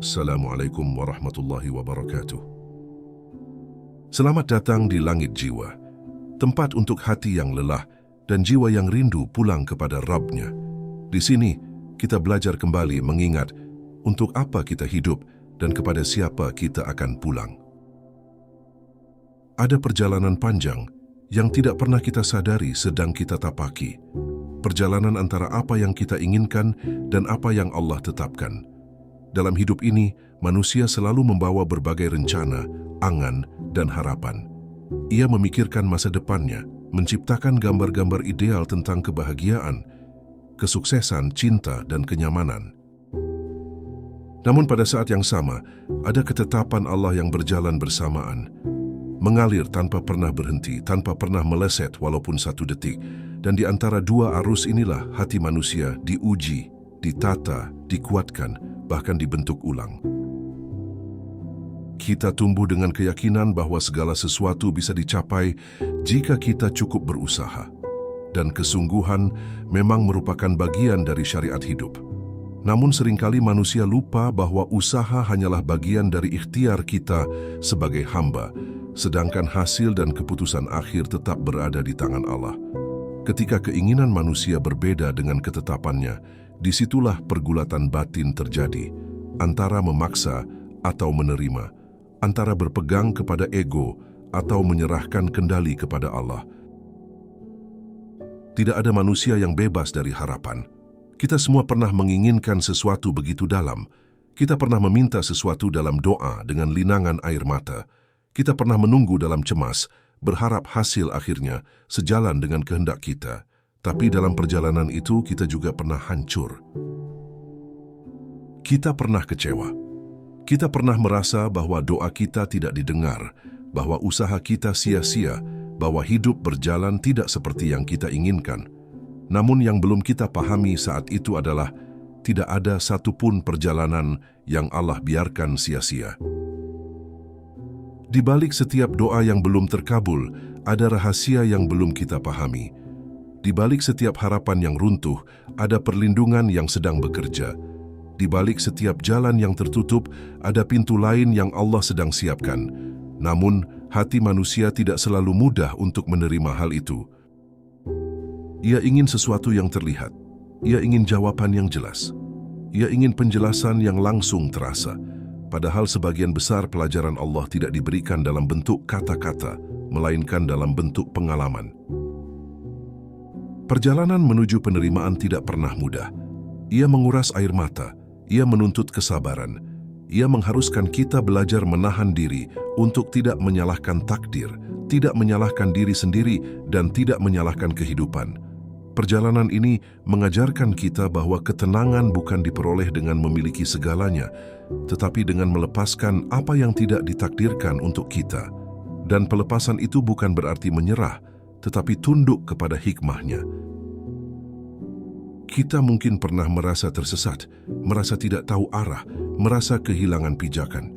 Assalamualaikum warahmatullahi wabarakatuh. Selamat datang di Langit Jiwa, tempat untuk hati yang lelah dan jiwa yang rindu pulang kepada Rabb-Nya. Di sini, kita belajar kembali mengingat untuk apa kita hidup dan kepada siapa kita akan pulang. Ada perjalanan panjang yang tidak pernah kita sadari sedang kita tapaki. Perjalanan antara apa yang kita inginkan dan apa yang Allah tetapkan. Dalam hidup ini, manusia selalu membawa berbagai rencana, angan, dan harapan. Ia memikirkan masa depannya, menciptakan gambar-gambar ideal tentang kebahagiaan, kesuksesan, cinta, dan kenyamanan. Namun pada saat yang sama, ada ketetapan Allah yang berjalan bersamaan, mengalir tanpa pernah berhenti, tanpa pernah meleset walaupun satu detik. Dan di antara dua arus inilah hati manusia diuji, ditata, dikuatkan, bahkan dibentuk ulang. Kita tumbuh dengan keyakinan bahwa segala sesuatu bisa dicapai jika kita cukup berusaha. Dan kesungguhan memang merupakan bagian dari syariat hidup. Namun seringkali manusia lupa bahwa usaha hanyalah bagian dari ikhtiar kita sebagai hamba, sedangkan hasil dan keputusan akhir tetap berada di tangan Allah. Ketika keinginan manusia berbeda dengan ketetapannya, disitulah pergulatan batin terjadi, antara memaksa atau menerima, antara berpegang kepada ego atau menyerahkan kendali kepada Allah. Tidak ada manusia yang bebas dari harapan. Kita semua pernah menginginkan sesuatu begitu dalam. Kita pernah meminta sesuatu dalam doa dengan linangan air mata. Kita pernah menunggu dalam cemas, berharap hasil akhirnya sejalan dengan kehendak kita. Tapi dalam perjalanan itu kita juga pernah hancur. Kita pernah kecewa. Kita pernah merasa bahwa doa kita tidak didengar, bahwa usaha kita sia-sia, bahwa hidup berjalan tidak seperti yang kita inginkan. Namun yang belum kita pahami saat itu adalah tidak ada satupun perjalanan yang Allah biarkan sia-sia. Di balik setiap doa yang belum terkabul, ada rahasia yang belum kita pahami. Di balik setiap harapan yang runtuh, ada perlindungan yang sedang bekerja. Di balik setiap jalan yang tertutup, ada pintu lain yang Allah sedang siapkan. Namun, hati manusia tidak selalu mudah untuk menerima hal itu. Ia ingin sesuatu yang terlihat. Ia ingin jawaban yang jelas. Ia ingin penjelasan yang langsung terasa. Padahal sebagian besar pelajaran Allah tidak diberikan dalam bentuk kata-kata, melainkan dalam bentuk pengalaman. Perjalanan menuju penerimaan tidak pernah mudah. Ia menguras air mata, ia menuntut kesabaran, ia mengharuskan kita belajar menahan diri untuk tidak menyalahkan takdir, tidak menyalahkan diri sendiri, dan tidak menyalahkan kehidupan. Perjalanan ini mengajarkan kita bahwa ketenangan bukan diperoleh dengan memiliki segalanya, tetapi dengan melepaskan apa yang tidak ditakdirkan untuk kita. Dan pelepasan itu bukan berarti menyerah, tetapi tunduk kepada hikmahnya. Kita mungkin pernah merasa tersesat, merasa tidak tahu arah, merasa kehilangan pijakan.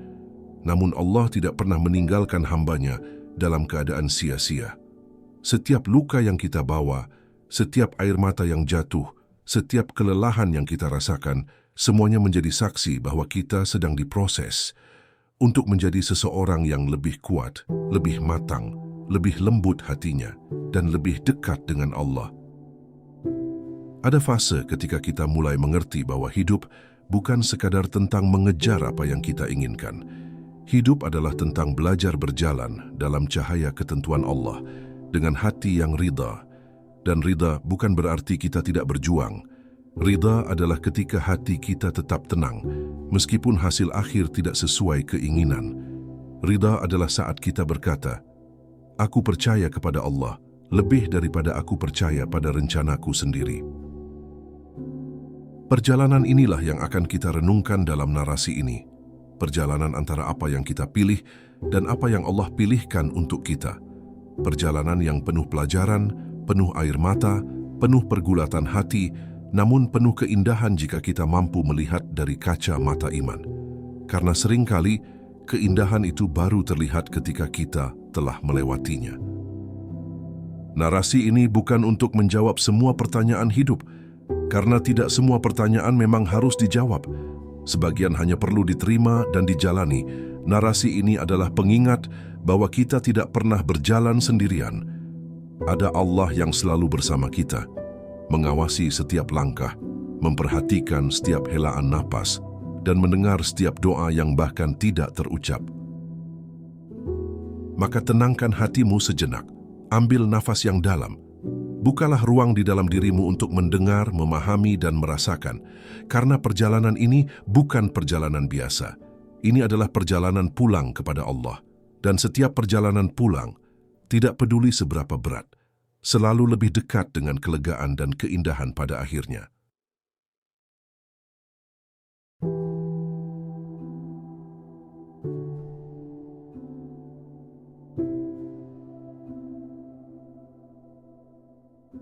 Namun Allah tidak pernah meninggalkan hamba-Nya dalam keadaan sia-sia. Setiap luka yang kita bawa, setiap air mata yang jatuh, setiap kelelahan yang kita rasakan, semuanya menjadi saksi bahwa kita sedang diproses untuk menjadi seseorang yang lebih kuat, lebih matang, lebih lembut hatinya, dan lebih dekat dengan Allah. Ada fase ketika kita mulai mengerti bahwa hidup bukan sekadar tentang mengejar apa yang kita inginkan. Hidup adalah tentang belajar berjalan dalam cahaya ketentuan Allah, dengan hati yang ridha. Dan ridha bukan berarti kita tidak berjuang. Ridha adalah ketika hati kita tetap tenang, meskipun hasil akhir tidak sesuai keinginan. Ridha adalah saat kita berkata, "Aku percaya kepada Allah, lebih daripada aku percaya pada rencanaku sendiri." Perjalanan inilah yang akan kita renungkan dalam narasi ini. Perjalanan antara apa yang kita pilih dan apa yang Allah pilihkan untuk kita. Perjalanan yang penuh pelajaran, penuh air mata, penuh pergulatan hati, namun penuh keindahan jika kita mampu melihat dari kaca mata iman. Karena seringkali keindahan itu baru terlihat ketika kita telah melewatinya. Narasi ini bukan untuk menjawab semua pertanyaan hidup, karena tidak semua pertanyaan memang harus dijawab. Sebagian hanya perlu diterima dan dijalani. Narasi ini adalah pengingat bahwa kita tidak pernah berjalan sendirian. Ada Allah yang selalu bersama kita, mengawasi setiap langkah, memperhatikan setiap helaan napas, dan mendengar setiap doa yang bahkan tidak terucap. Maka tenangkan hatimu sejenak, ambil nafas yang dalam. Bukalah ruang di dalam dirimu untuk mendengar, memahami, dan merasakan. Karena perjalanan ini bukan perjalanan biasa. Ini adalah perjalanan pulang kepada Allah. Dan setiap perjalanan pulang, tidak peduli seberapa berat, selalu lebih dekat dengan kelegaan dan keindahan pada akhirnya.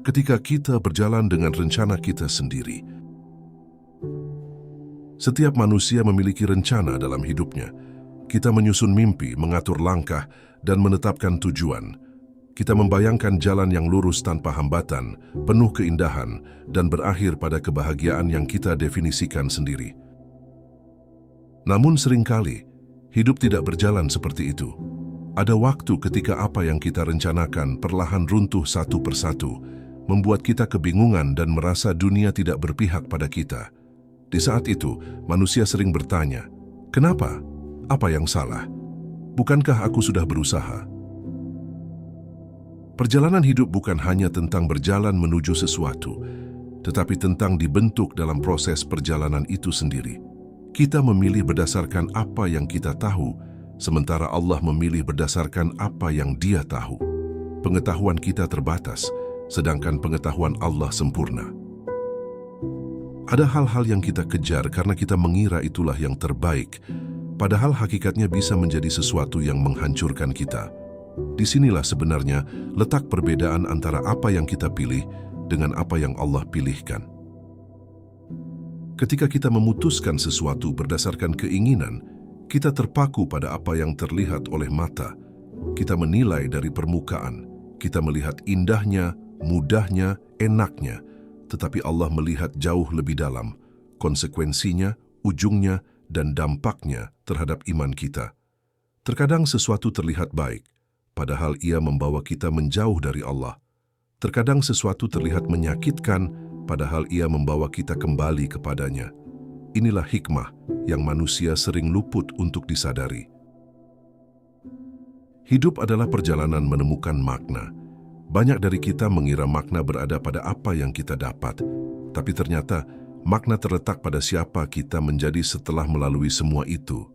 Ketika kita berjalan dengan rencana kita sendiri, setiap manusia memiliki rencana dalam hidupnya. Kita menyusun mimpi, mengatur langkah, dan menetapkan tujuan. Kita membayangkan jalan yang lurus tanpa hambatan, penuh keindahan, dan berakhir pada kebahagiaan yang kita definisikan sendiri. Namun seringkali, hidup tidak berjalan seperti itu. Ada waktu ketika apa yang kita rencanakan perlahan runtuh satu persatu, membuat kita kebingungan dan merasa dunia tidak berpihak pada kita. Di saat itu, manusia sering bertanya, "Kenapa? Apa yang salah? Bukankah aku sudah berusaha?" Perjalanan hidup bukan hanya tentang berjalan menuju sesuatu, tetapi tentang dibentuk dalam proses perjalanan itu sendiri. Kita memilih berdasarkan apa yang kita tahu, sementara Allah memilih berdasarkan apa yang Dia tahu. Pengetahuan kita terbatas, sedangkan pengetahuan Allah sempurna. Ada hal-hal yang kita kejar karena kita mengira itulah yang terbaik, padahal hakikatnya bisa menjadi sesuatu yang menghancurkan kita. Disinilah sebenarnya letak perbedaan antara apa yang kita pilih dengan apa yang Allah pilihkan. Ketika kita memutuskan sesuatu berdasarkan keinginan, kita terpaku pada apa yang terlihat oleh mata. Kita menilai dari permukaan, kita melihat indahnya, mudahnya, enaknya, tetapi Allah melihat jauh lebih dalam, konsekuensinya, ujungnya, dan dampaknya terhadap iman kita. Terkadang sesuatu terlihat baik, padahal ia membawa kita menjauh dari Allah. Terkadang sesuatu terlihat menyakitkan, padahal ia membawa kita kembali kepadanya. Inilah hikmah yang manusia sering luput untuk disadari. Hidup adalah perjalanan menemukan makna. Banyak dari kita mengira makna berada pada apa yang kita dapat, tapi ternyata makna terletak pada siapa kita menjadi setelah melalui semua itu.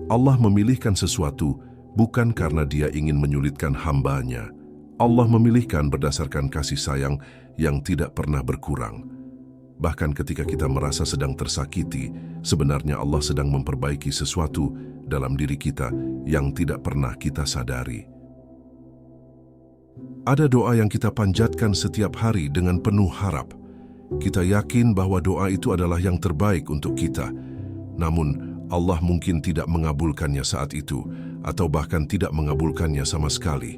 Allah memilihkan sesuatu bukan karena Dia ingin menyulitkan hamba-Nya. Allah memilihkan berdasarkan kasih sayang yang tidak pernah berkurang. Bahkan ketika kita merasa sedang tersakiti, sebenarnya Allah sedang memperbaiki sesuatu dalam diri kita yang tidak pernah kita sadari. Ada doa yang kita panjatkan setiap hari dengan penuh harap. Kita yakin bahwa doa itu adalah yang terbaik untuk kita. Namun, Allah mungkin tidak mengabulkannya saat itu, atau bahkan tidak mengabulkannya sama sekali.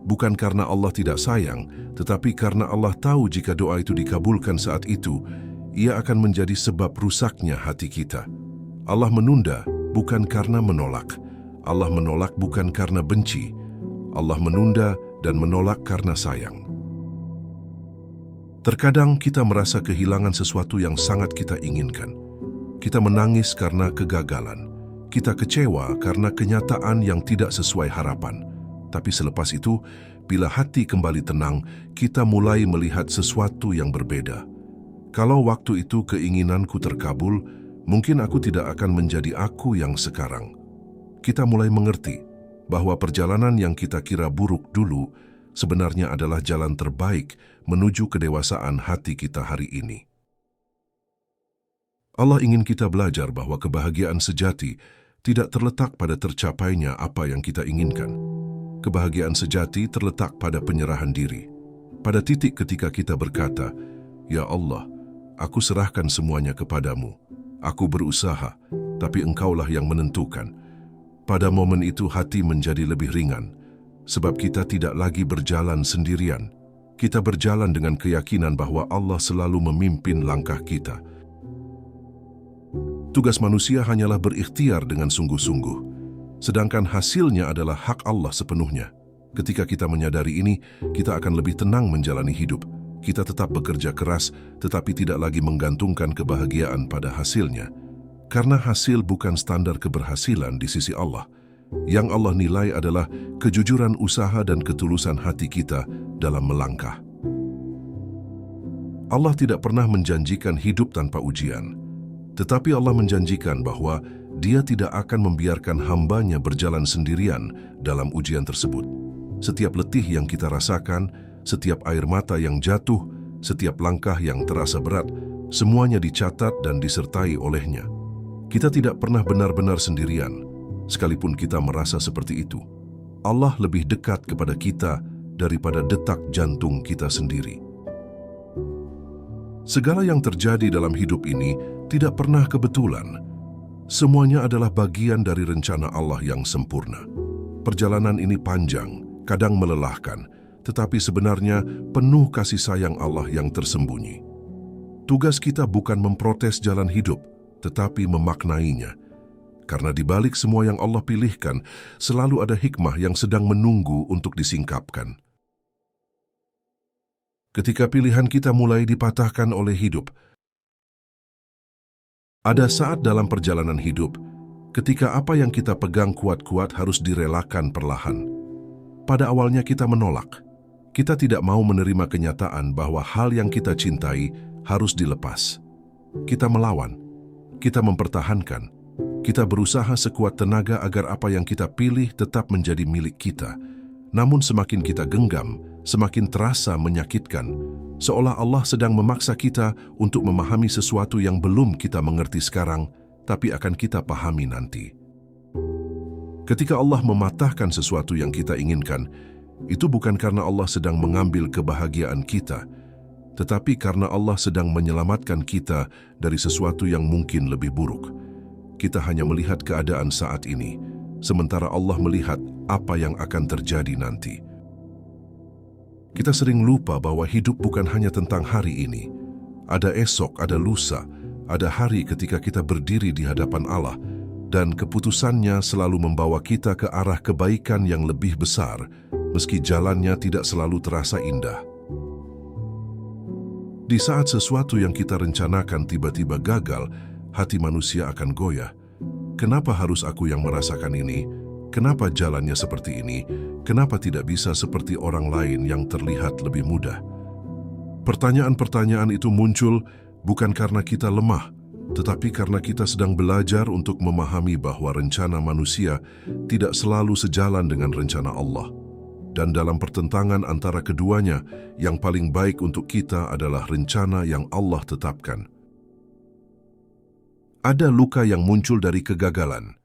Bukan karena Allah tidak sayang, tetapi karena Allah tahu jika doa itu dikabulkan saat itu, ia akan menjadi sebab rusaknya hati kita. Allah menunda bukan karena menolak. Allah menolak bukan karena benci. Allah menunda dan menolak karena sayang. Terkadang kita merasa kehilangan sesuatu yang sangat kita inginkan. Kita menangis karena kegagalan. Kita kecewa karena kenyataan yang tidak sesuai harapan. Tapi selepas itu, bila hati kembali tenang, kita mulai melihat sesuatu yang berbeda. Kalau waktu itu keinginanku terkabul, mungkin aku tidak akan menjadi aku yang sekarang. Kita mulai mengerti bahwa perjalanan yang kita kira buruk dulu sebenarnya adalah jalan terbaik menuju kedewasaan hati kita hari ini. Allah ingin kita belajar bahwa kebahagiaan sejati tidak terletak pada tercapainya apa yang kita inginkan. Kebahagiaan sejati terletak pada penyerahan diri. Pada titik ketika kita berkata, "Ya Allah, aku serahkan semuanya kepadamu. Aku berusaha, tapi Engkaulah yang menentukan." Pada momen itu hati menjadi lebih ringan, sebab kita tidak lagi berjalan sendirian. Kita berjalan dengan keyakinan bahwa Allah selalu memimpin langkah kita. Tugas manusia hanyalah berikhtiar dengan sungguh-sungguh, sedangkan hasilnya adalah hak Allah sepenuhnya. Ketika kita menyadari ini, kita akan lebih tenang menjalani hidup. Kita tetap bekerja keras, tetapi tidak lagi menggantungkan kebahagiaan pada hasilnya. Karena hasil bukan standar keberhasilan di sisi Allah. Yang Allah nilai adalah kejujuran usaha dan ketulusan hati kita dalam melangkah. Allah tidak pernah menjanjikan hidup tanpa ujian. Tetapi Allah menjanjikan bahwa Dia tidak akan membiarkan hamba-Nya berjalan sendirian dalam ujian tersebut. Setiap letih yang kita rasakan, setiap air mata yang jatuh, setiap langkah yang terasa berat, semuanya dicatat dan disertai oleh-Nya. Kita tidak pernah benar-benar sendirian, sekalipun kita merasa seperti itu. Allah lebih dekat kepada kita daripada detak jantung kita sendiri. Segala yang terjadi dalam hidup ini tidak pernah kebetulan. Semuanya adalah bagian dari rencana Allah yang sempurna. Perjalanan ini panjang, kadang melelahkan, tetapi sebenarnya penuh kasih sayang Allah yang tersembunyi. Tugas kita bukan memprotes jalan hidup, tetapi memaknainya. Karena di balik semua yang Allah pilihkan, selalu ada hikmah yang sedang menunggu untuk disingkapkan. Ketika pilihan kita mulai dipatahkan oleh hidup, ada saat dalam perjalanan hidup, ketika apa yang kita pegang kuat-kuat harus direlakan perlahan. Pada awalnya kita menolak. Kita tidak mau menerima kenyataan bahwa hal yang kita cintai harus dilepas. Kita melawan. Kita mempertahankan. Kita berusaha sekuat tenaga agar apa yang kita pilih tetap menjadi milik kita. Namun semakin kita genggam, semakin terasa menyakitkan. Seolah Allah sedang memaksa kita untuk memahami sesuatu yang belum kita mengerti sekarang, tapi akan kita pahami nanti. Ketika Allah mematahkan sesuatu yang kita inginkan, itu bukan karena Allah sedang mengambil kebahagiaan kita, tetapi karena Allah sedang menyelamatkan kita dari sesuatu yang mungkin lebih buruk. Kita hanya melihat keadaan saat ini, sementara Allah melihat apa yang akan terjadi nanti. Kita sering lupa bahwa hidup bukan hanya tentang hari ini. Ada esok, ada lusa, ada hari ketika kita berdiri di hadapan Allah, dan keputusannya selalu membawa kita ke arah kebaikan yang lebih besar, meski jalannya tidak selalu terasa indah. Di saat sesuatu yang kita rencanakan tiba-tiba gagal, hati manusia akan goyah. Kenapa harus aku yang merasakan ini? Kenapa jalannya seperti ini? Kenapa tidak bisa seperti orang lain yang terlihat lebih mudah? Pertanyaan-pertanyaan itu muncul bukan karena kita lemah, tetapi karena kita sedang belajar untuk memahami bahwa rencana manusia tidak selalu sejalan dengan rencana Allah. Dan dalam pertentangan antara keduanya, yang paling baik untuk kita adalah rencana yang Allah tetapkan. Ada luka yang muncul dari kegagalan.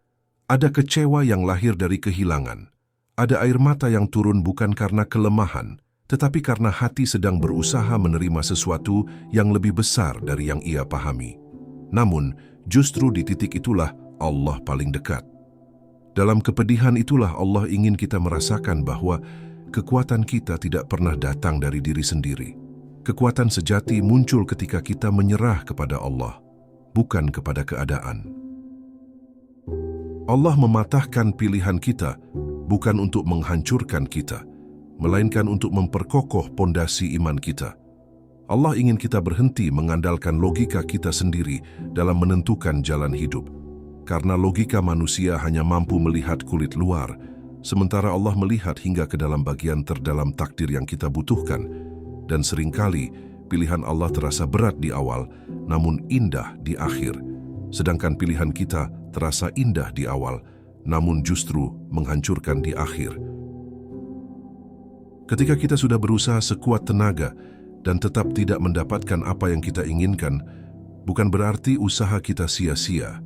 Ada kecewa yang lahir dari kehilangan. Ada air mata yang turun bukan karena kelemahan, tetapi karena hati sedang berusaha menerima sesuatu yang lebih besar dari yang ia pahami. Namun, justru di titik itulah Allah paling dekat. Dalam kepedihan itulah Allah ingin kita merasakan bahwa kekuatan kita tidak pernah datang dari diri sendiri. Kekuatan sejati muncul ketika kita menyerah kepada Allah, bukan kepada keadaan. Allah mematahkan pilihan kita bukan untuk menghancurkan kita, melainkan untuk memperkokoh pondasi iman kita. Allah ingin kita berhenti mengandalkan logika kita sendiri dalam menentukan jalan hidup. Karena logika manusia hanya mampu melihat kulit luar, sementara Allah melihat hingga ke dalam bagian terdalam takdir yang kita butuhkan. Dan seringkali pilihan Allah terasa berat di awal, namun indah di akhir. Sedangkan pilihan kita terasa indah di awal, namun justru menghancurkan di akhir. Ketika kita sudah berusaha sekuat tenaga dan tetap tidak mendapatkan apa yang kita inginkan, bukan berarti usaha kita sia-sia.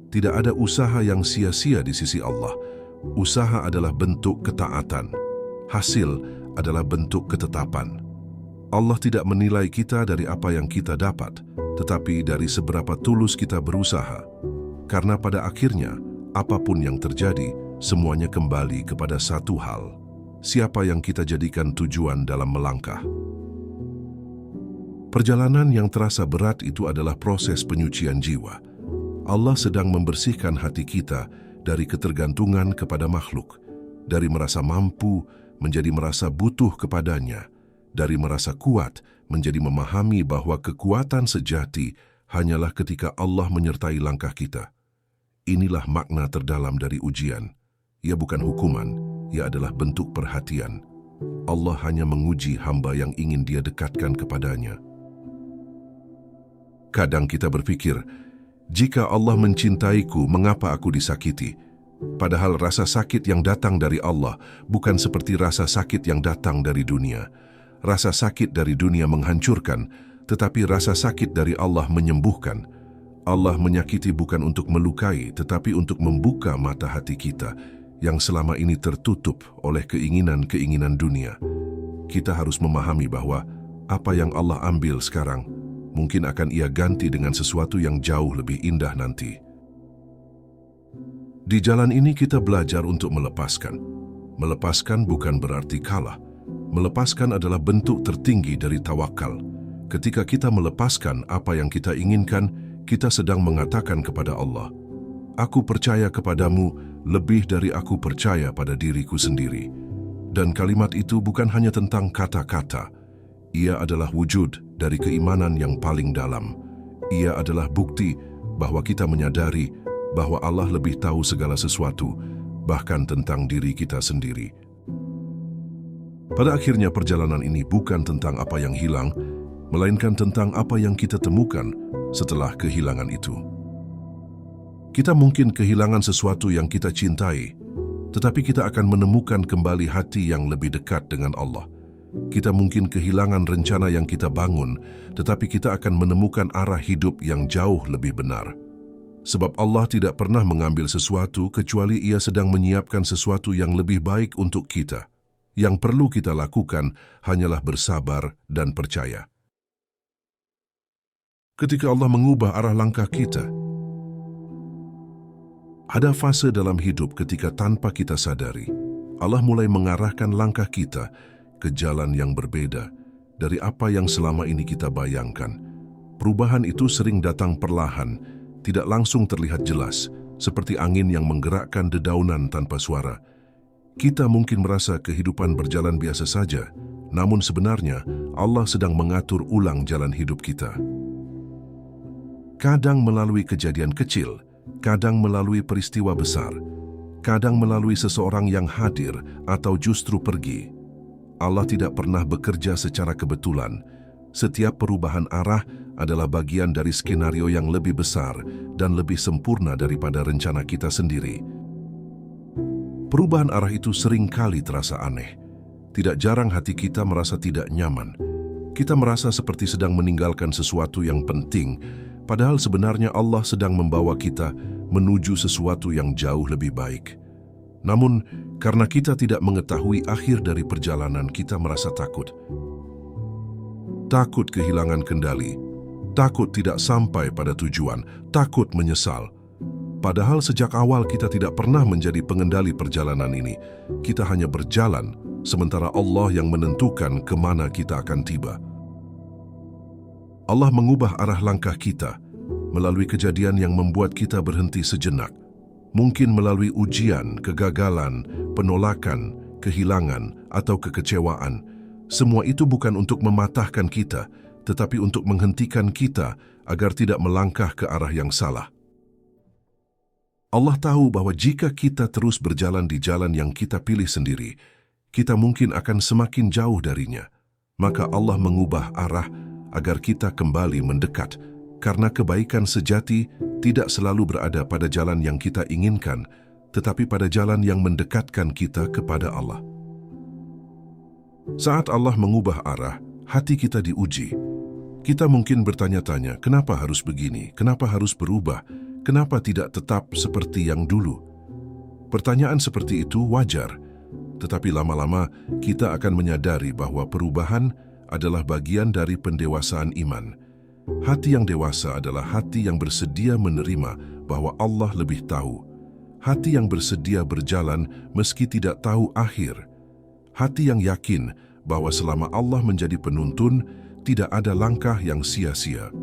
Tidak ada usaha yang sia-sia di sisi Allah. Usaha adalah bentuk ketaatan. Hasil adalah bentuk ketetapan. Allah tidak menilai kita dari apa yang kita dapat, tetapi dari seberapa tulus kita berusaha. Karena pada akhirnya, apapun yang terjadi, semuanya kembali kepada satu hal. Siapa yang kita jadikan tujuan dalam melangkah? Perjalanan yang terasa berat itu adalah proses penyucian jiwa. Allah sedang membersihkan hati kita dari ketergantungan kepada makhluk, dari merasa mampu menjadi merasa butuh kepadanya, dari merasa kuat menjadi memahami bahwa kekuatan sejati hanyalah ketika Allah menyertai langkah kita. Inilah makna terdalam dari ujian. Ia bukan hukuman, ia adalah bentuk perhatian. Allah hanya menguji hamba yang ingin Dia dekatkan kepadanya. Kadang kita berpikir, jika Allah mencintaiku, mengapa aku disakiti? Padahal rasa sakit yang datang dari Allah bukan seperti rasa sakit yang datang dari dunia. Rasa sakit dari dunia menghancurkan, tetapi rasa sakit dari Allah menyembuhkan. Allah menyakiti bukan untuk melukai, tetapi untuk membuka mata hati kita yang selama ini tertutup oleh keinginan-keinginan dunia. Kita harus memahami bahwa apa yang Allah ambil sekarang mungkin akan Ia ganti dengan sesuatu yang jauh lebih indah nanti. Di jalan ini kita belajar untuk melepaskan. Melepaskan bukan berarti kalah. Melepaskan adalah bentuk tertinggi dari tawakal. Ketika kita melepaskan apa yang kita inginkan, kita sedang mengatakan kepada Allah, "Aku percaya kepadamu lebih dari aku percaya pada diriku sendiri." Dan kalimat itu bukan hanya tentang kata-kata. Ia adalah wujud dari keimanan yang paling dalam. Ia adalah bukti bahwa kita menyadari bahwa Allah lebih tahu segala sesuatu, bahkan tentang diri kita sendiri. Pada akhirnya perjalanan ini bukan tentang apa yang hilang, melainkan tentang apa yang kita temukan setelah kehilangan itu. Kita mungkin kehilangan sesuatu yang kita cintai, tetapi kita akan menemukan kembali hati yang lebih dekat dengan Allah. Kita mungkin kehilangan rencana yang kita bangun, tetapi kita akan menemukan arah hidup yang jauh lebih benar. Sebab Allah tidak pernah mengambil sesuatu kecuali Ia sedang menyiapkan sesuatu yang lebih baik untuk kita. Yang perlu kita lakukan hanyalah bersabar dan percaya. Ketika Allah mengubah arah langkah kita, ada fase dalam hidup ketika tanpa kita sadari, Allah mulai mengarahkan langkah kita ke jalan yang berbeda dari apa yang selama ini kita bayangkan. Perubahan itu sering datang perlahan, tidak langsung terlihat jelas, seperti angin yang menggerakkan dedaunan tanpa suara. Kita mungkin merasa kehidupan berjalan biasa saja, namun sebenarnya Allah sedang mengatur ulang jalan hidup kita. Kadang melalui kejadian kecil, kadang melalui peristiwa besar, kadang melalui seseorang yang hadir atau justru pergi. Allah tidak pernah bekerja secara kebetulan. Setiap perubahan arah adalah bagian dari skenario yang lebih besar dan lebih sempurna daripada rencana kita sendiri. Perubahan arah itu sering kali terasa aneh. Tidak jarang hati kita merasa tidak nyaman. Kita merasa seperti sedang meninggalkan sesuatu yang penting, padahal sebenarnya Allah sedang membawa kita menuju sesuatu yang jauh lebih baik. Namun, karena kita tidak mengetahui akhir dari perjalanan, kita merasa takut. Takut kehilangan kendali, takut tidak sampai pada tujuan, takut menyesal. Padahal sejak awal kita tidak pernah menjadi pengendali perjalanan ini. Kita hanya berjalan, sementara Allah yang menentukan kemana kita akan tiba. Allah mengubah arah langkah kita melalui kejadian yang membuat kita berhenti sejenak. Mungkin melalui ujian, kegagalan, penolakan, kehilangan, atau kekecewaan. Semua itu bukan untuk mematahkan kita, tetapi untuk menghentikan kita agar tidak melangkah ke arah yang salah. Allah tahu bahwa jika kita terus berjalan di jalan yang kita pilih sendiri, kita mungkin akan semakin jauh darinya. Maka Allah mengubah arah agar kita kembali mendekat, karena kebaikan sejati tidak selalu berada pada jalan yang kita inginkan, tetapi pada jalan yang mendekatkan kita kepada Allah. Saat Allah mengubah arah, hati kita diuji. Kita mungkin bertanya-tanya, kenapa harus begini? Kenapa harus berubah? Kenapa tidak tetap seperti yang dulu? Pertanyaan seperti itu wajar, tetapi lama-lama kita akan menyadari bahwa perubahan adalah bagian dari pendewasaan iman. Hati yang dewasa adalah hati yang bersedia menerima bahwa Allah lebih tahu. Hati yang bersedia berjalan meski tidak tahu akhir. Hati yang yakin bahwa selama Allah menjadi penuntun, tidak ada langkah yang sia-sia.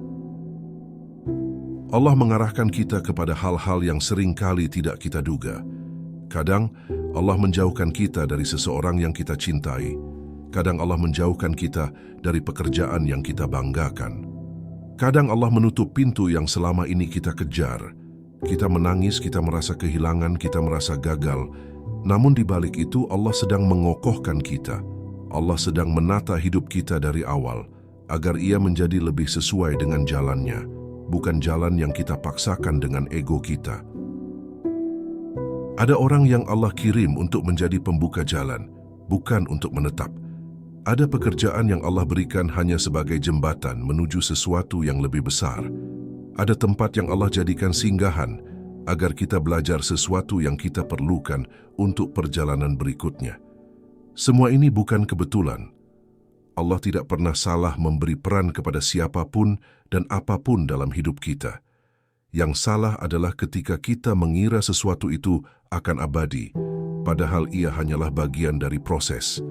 Allah mengarahkan kita kepada hal-hal yang seringkali tidak kita duga. Kadang Allah menjauhkan kita dari seseorang yang kita cintai. Kadang Allah menjauhkan kita dari pekerjaan yang kita banggakan. Kadang Allah menutup pintu yang selama ini kita kejar. Kita menangis, kita merasa kehilangan, kita merasa gagal. Namun di balik itu Allah sedang mengokohkan kita. Allah sedang menata hidup kita dari awal, agar ia menjadi lebih sesuai dengan jalannya. Bukan jalan yang kita paksakan dengan ego kita. Ada orang yang Allah kirim untuk menjadi pembuka jalan, bukan untuk menetap. Ada pekerjaan yang Allah berikan hanya sebagai jembatan menuju sesuatu yang lebih besar. Ada tempat yang Allah jadikan singgahan, agar kita belajar sesuatu yang kita perlukan untuk perjalanan berikutnya. Semua ini bukan kebetulan. Allah tidak pernah salah memberi peran kepada siapapun dan apapun dalam hidup kita. Yang salah adalah ketika kita mengira sesuatu itu akan abadi, padahal ia hanyalah bagian dari proses.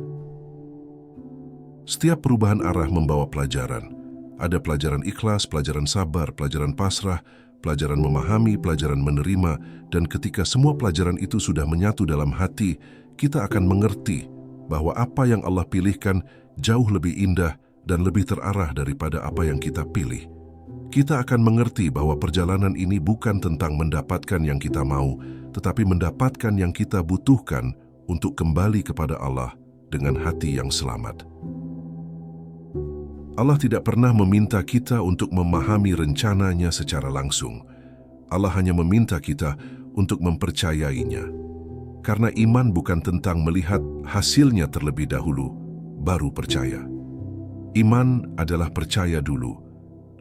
Setiap perubahan arah membawa pelajaran. Ada pelajaran ikhlas, pelajaran sabar, pelajaran pasrah, pelajaran memahami, pelajaran menerima, dan ketika semua pelajaran itu sudah menyatu dalam hati, kita akan mengerti bahwa apa yang Allah pilihkan jauh lebih indah dan lebih terarah daripada apa yang kita pilih. Kita akan mengerti bahwa perjalanan ini bukan tentang mendapatkan yang kita mau, tetapi mendapatkan yang kita butuhkan untuk kembali kepada Allah dengan hati yang selamat. Allah tidak pernah meminta kita untuk memahami rencananya secara langsung. Allah hanya meminta kita untuk mempercayainya. Karena iman bukan tentang melihat hasilnya terlebih dahulu, baru percaya. Iman adalah percaya dulu,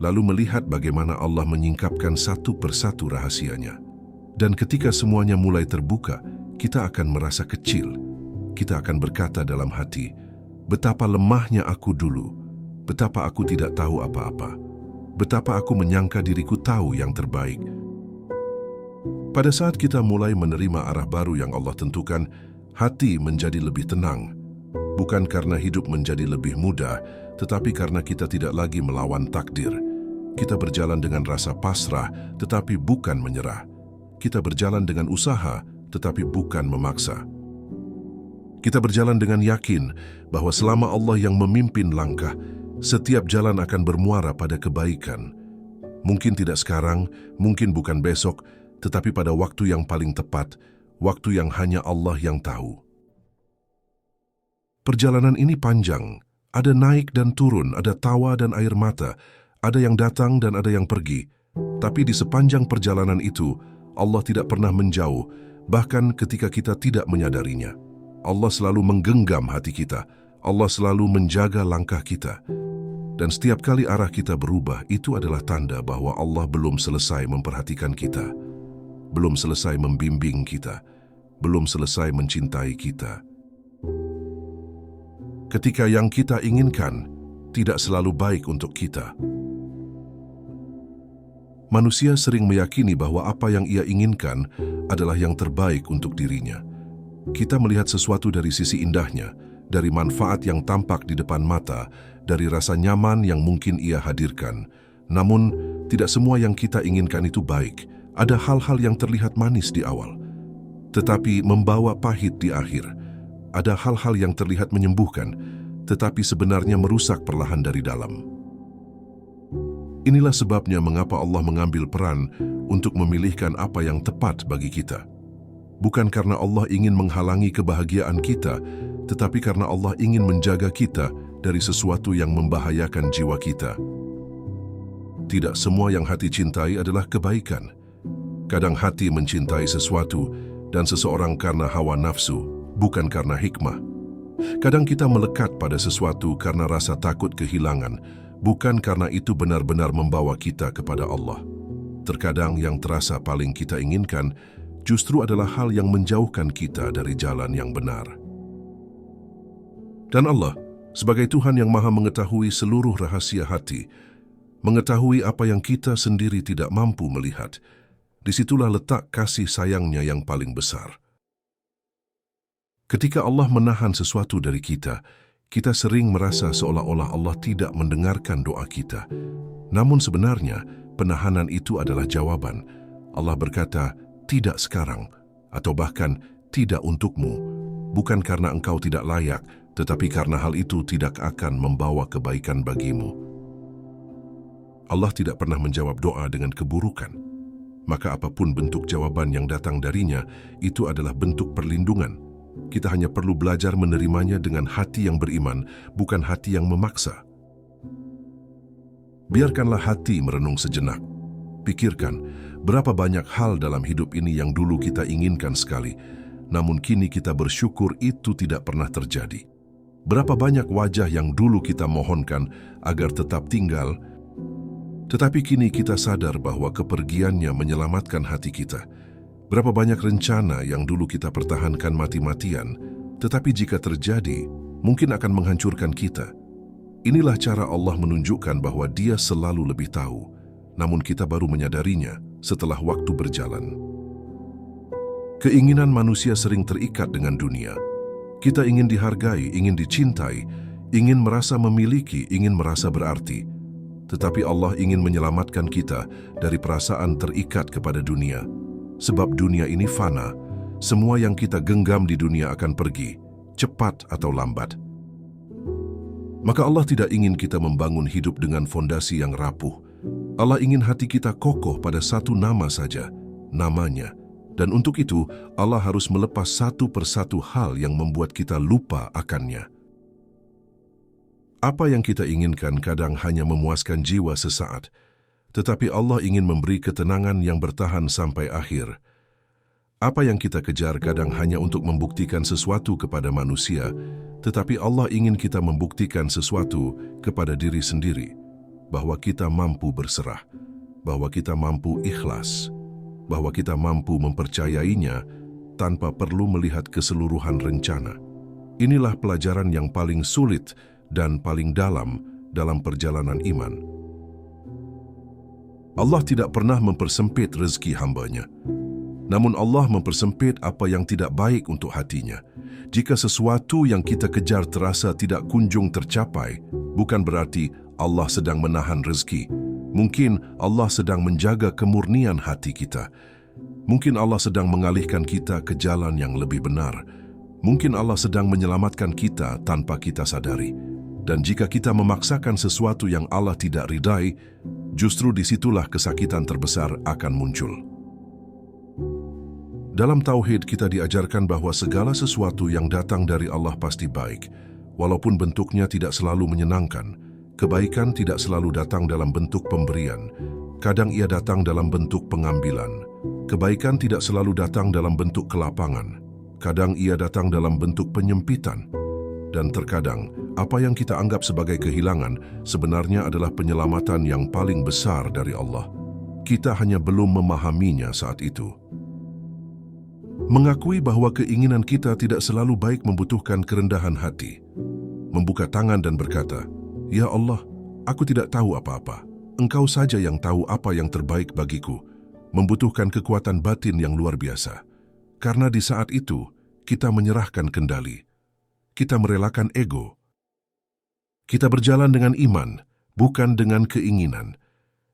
lalu melihat bagaimana Allah menyingkapkan satu persatu rahasianya. Dan ketika semuanya mulai terbuka, kita akan merasa kecil. Kita akan berkata dalam hati, betapa lemahnya aku dulu, betapa aku tidak tahu apa-apa, betapa aku menyangka diriku tahu yang terbaik. Pada saat kita mulai menerima arah baru yang Allah tentukan, hati menjadi lebih tenang. Bukan karena hidup menjadi lebih mudah, tetapi karena kita tidak lagi melawan takdir. Kita berjalan dengan rasa pasrah, tetapi bukan menyerah. Kita berjalan dengan usaha, tetapi bukan memaksa. Kita berjalan dengan yakin bahwa selama Allah yang memimpin langkah, setiap jalan akan bermuara pada kebaikan. Mungkin tidak sekarang, mungkin bukan besok, tetapi pada waktu yang paling tepat, waktu yang hanya Allah yang tahu. Perjalanan ini panjang, ada naik dan turun, ada tawa dan air mata, ada yang datang dan ada yang pergi. Tapi di sepanjang perjalanan itu, Allah tidak pernah menjauh, bahkan ketika kita tidak menyadarinya. Allah selalu menggenggam hati kita, Allah selalu menjaga langkah kita. Dan setiap kali arah kita berubah, itu adalah tanda bahwa Allah belum selesai memperhatikan kita, belum selesai membimbing kita, belum selesai mencintai kita. Ketika yang kita inginkan tidak selalu baik untuk kita. Manusia sering meyakini bahwa apa yang ia inginkan adalah yang terbaik untuk dirinya. Kita melihat sesuatu dari sisi indahnya, dari manfaat yang tampak di depan mata, dari rasa nyaman yang mungkin ia hadirkan. Namun, tidak semua yang kita inginkan itu baik. Ada hal-hal yang terlihat manis di awal, tetapi membawa pahit di akhir. Ada hal-hal yang terlihat menyembuhkan, tetapi sebenarnya merusak perlahan dari dalam. Inilah sebabnya mengapa Allah mengambil peran untuk memilihkan apa yang tepat bagi kita. Bukan karena Allah ingin menghalangi kebahagiaan kita, tetapi karena Allah ingin menjaga kita dari sesuatu yang membahayakan jiwa kita. Tidak semua yang hati cintai adalah kebaikan. Kadang hati mencintai sesuatu dan seseorang karena hawa nafsu, bukan karena hikmah. Kadang kita melekat pada sesuatu karena rasa takut kehilangan, bukan karena itu benar-benar membawa kita kepada Allah. Terkadang yang terasa paling kita inginkan justru adalah hal yang menjauhkan kita dari jalan yang benar. Dan Allah, sebagai Tuhan yang Maha mengetahui seluruh rahasia hati, mengetahui apa yang kita sendiri tidak mampu melihat, disitulah letak kasih sayangnya yang paling besar. Ketika Allah menahan sesuatu dari kita, kita sering merasa seolah-olah Allah tidak mendengarkan doa kita. Namun sebenarnya, penahanan itu adalah jawaban. Allah berkata, tidak sekarang, atau bahkan tidak untukmu, bukan karena engkau tidak layak, tetapi karena hal itu tidak akan membawa kebaikan bagimu. Allah tidak pernah menjawab doa dengan keburukan. Maka apapun bentuk jawaban yang datang darinya, itu adalah bentuk perlindungan. Kita hanya perlu belajar menerimanya dengan hati yang beriman, bukan hati yang memaksa. Biarkanlah hati merenung sejenak. Pikirkan, berapa banyak hal dalam hidup ini yang dulu kita inginkan sekali, namun kini kita bersyukur itu tidak pernah terjadi. Berapa banyak wajah yang dulu kita mohonkan agar tetap tinggal, tetapi kini kita sadar bahwa kepergiannya menyelamatkan hati kita. Berapa banyak rencana yang dulu kita pertahankan mati-matian, tetapi jika terjadi, mungkin akan menghancurkan kita. Inilah cara Allah menunjukkan bahwa Dia selalu lebih tahu, namun kita baru menyadarinya setelah waktu berjalan. Keinginan manusia sering terikat dengan dunia. Kita ingin dihargai, ingin dicintai, ingin merasa memiliki, ingin merasa berarti. Tetapi Allah ingin menyelamatkan kita dari perasaan terikat kepada dunia. Sebab dunia ini fana, semua yang kita genggam di dunia akan pergi, cepat atau lambat. Maka Allah tidak ingin kita membangun hidup dengan fondasi yang rapuh. Allah ingin hati kita kokoh pada satu nama saja, namanya. Dan untuk itu, Allah harus melepas satu persatu hal yang membuat kita lupa akannya. Apa yang kita inginkan kadang hanya memuaskan jiwa sesaat, tetapi Allah ingin memberi ketenangan yang bertahan sampai akhir. Apa yang kita kejar kadang hanya untuk membuktikan sesuatu kepada manusia, tetapi Allah ingin kita membuktikan sesuatu kepada diri sendiri, bahwa kita mampu berserah, bahwa kita mampu ikhlas, bahwa kita mampu mempercayainya tanpa perlu melihat keseluruhan rencana. Inilah pelajaran yang paling sulit dan paling dalam perjalanan iman. Allah tidak pernah mempersempit rezeki hambanya. Namun Allah mempersempit apa yang tidak baik untuk hatinya. Jika sesuatu yang kita kejar terasa tidak kunjung tercapai, bukan berarti Allah sedang menahan rezeki. Mungkin Allah sedang menjaga kemurnian hati kita. Mungkin Allah sedang mengalihkan kita ke jalan yang lebih benar. Mungkin Allah sedang menyelamatkan kita tanpa kita sadari. Dan jika kita memaksakan sesuatu yang Allah tidak ridai, justru disitulah kesakitan terbesar akan muncul. Dalam Tauhid kita diajarkan bahwa segala sesuatu yang datang dari Allah pasti baik, walaupun bentuknya tidak selalu menyenangkan. Kebaikan tidak selalu datang dalam bentuk pemberian, kadang ia datang dalam bentuk pengambilan. Kebaikan tidak selalu datang dalam bentuk kelapangan, kadang ia datang dalam bentuk penyempitan. Dan terkadang, apa yang kita anggap sebagai kehilangan sebenarnya adalah penyelamatan yang paling besar dari Allah. Kita hanya belum memahaminya saat itu. Mengakui bahwa keinginan kita tidak selalu baik membutuhkan kerendahan hati. Membuka tangan dan berkata, "Ya Allah, aku tidak tahu apa-apa. Engkau saja yang tahu apa yang terbaik bagiku." Membutuhkan kekuatan batin yang luar biasa. Karena di saat itu, kita menyerahkan kendali. Kita merelakan ego. Kita berjalan dengan iman, bukan dengan keinginan.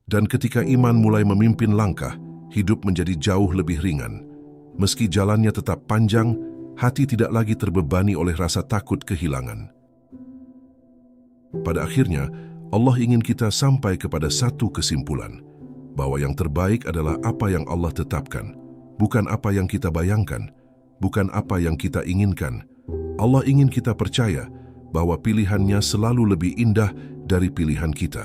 Dan ketika iman mulai memimpin langkah, hidup menjadi jauh lebih ringan. Meski jalannya tetap panjang, hati tidak lagi terbebani oleh rasa takut kehilangan. Pada akhirnya, Allah ingin kita sampai kepada satu kesimpulan, bahwa yang terbaik adalah apa yang Allah tetapkan, bukan apa yang kita bayangkan, bukan apa yang kita inginkan. Allah ingin kita percaya bahwa pilihannya selalu lebih indah dari pilihan kita,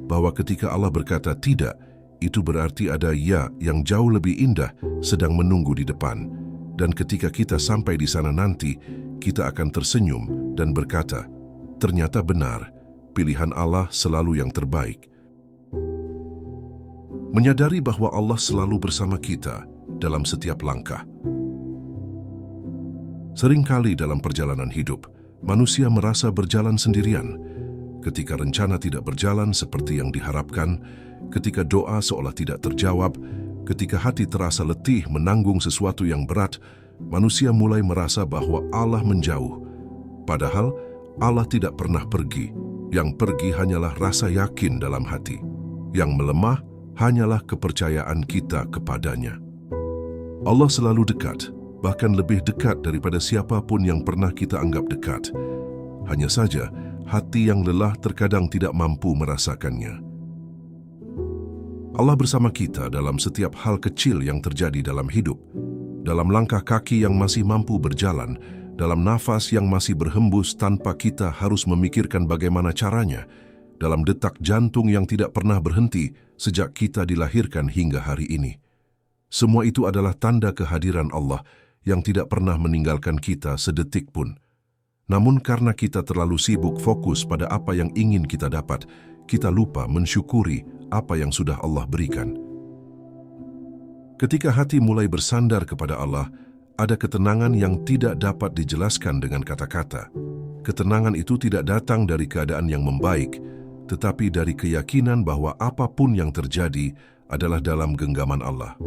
bahwa ketika Allah berkata tidak, itu berarti ada ya yang jauh lebih indah sedang menunggu di depan. Dan ketika kita sampai di sana nanti, kita akan tersenyum dan berkata, ternyata benar, pilihan Allah selalu yang terbaik. Menyadari bahwa Allah selalu bersama kita dalam setiap langkah. Seringkali dalam perjalanan hidup, manusia merasa berjalan sendirian. Ketika rencana tidak berjalan seperti yang diharapkan, ketika doa seolah tidak terjawab, ketika hati terasa letih menanggung sesuatu yang berat, manusia mulai merasa bahwa Allah menjauh. Padahal Allah tidak pernah pergi. Yang pergi hanyalah rasa yakin dalam hati. Yang melemah hanyalah kepercayaan kita kepadanya. Allah selalu dekat, bahkan lebih dekat daripada siapapun yang pernah kita anggap dekat. Hanya saja, hati yang lelah terkadang tidak mampu merasakannya. Allah bersama kita dalam setiap hal kecil yang terjadi dalam hidup, dalam langkah kaki yang masih mampu berjalan, dalam nafas yang masih berhembus tanpa kita harus memikirkan bagaimana caranya, dalam detak jantung yang tidak pernah berhenti sejak kita dilahirkan hingga hari ini. Semua itu adalah tanda kehadiran Allah yang tidak pernah meninggalkan kita sedetik pun. Namun karena kita terlalu sibuk fokus pada apa yang ingin kita dapat, kita lupa mensyukuri apa yang sudah Allah berikan. Ketika hati mulai bersandar kepada Allah, ada ketenangan yang tidak dapat dijelaskan dengan kata-kata. Ketenangan itu tidak datang dari keadaan yang membaik, tetapi dari keyakinan bahwa apapun yang terjadi adalah dalam genggaman Allah.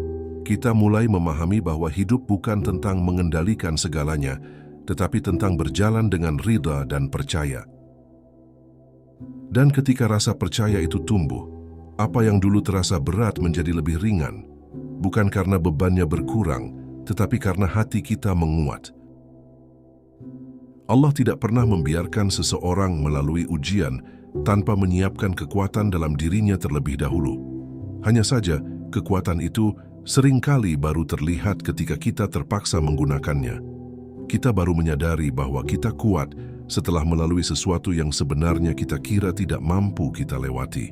Kita mulai memahami bahwa hidup bukan tentang mengendalikan segalanya, tetapi tentang berjalan dengan ridha dan percaya. Dan ketika rasa percaya itu tumbuh, apa yang dulu terasa berat menjadi lebih ringan, bukan karena bebannya berkurang, tetapi karena hati kita menguat. Allah tidak pernah membiarkan seseorang melalui ujian tanpa menyiapkan kekuatan dalam dirinya terlebih dahulu. Hanya saja, kekuatan itu seringkali baru terlihat ketika kita terpaksa menggunakannya. Kita baru menyadari bahwa kita kuat setelah melalui sesuatu yang sebenarnya kita kira tidak mampu kita lewati.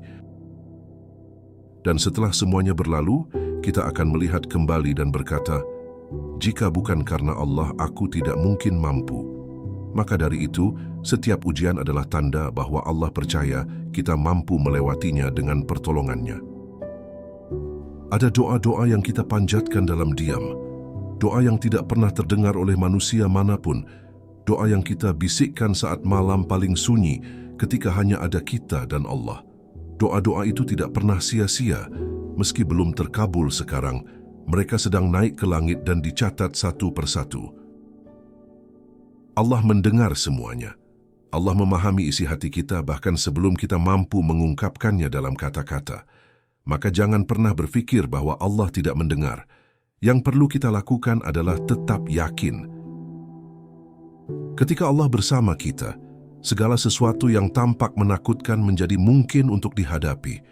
Dan setelah semuanya berlalu, kita akan melihat kembali dan berkata, "Jika bukan karena Allah, aku tidak mungkin mampu." Maka dari itu, setiap ujian adalah tanda bahwa Allah percaya kita mampu melewatinya dengan pertolongannya. Ada doa-doa yang kita panjatkan dalam diam, doa yang tidak pernah terdengar oleh manusia manapun, doa yang kita bisikkan saat malam paling sunyi ketika hanya ada kita dan Allah. Doa-doa itu tidak pernah sia-sia, meski belum terkabul sekarang. Mereka sedang naik ke langit dan dicatat satu persatu. Allah mendengar semuanya. Allah memahami isi hati kita bahkan sebelum kita mampu mengungkapkannya dalam kata-kata. Maka jangan pernah berpikir bahwa Allah tidak mendengar. Yang perlu kita lakukan adalah tetap yakin. Ketika Allah bersama kita, segala sesuatu yang tampak menakutkan menjadi mungkin untuk dihadapi.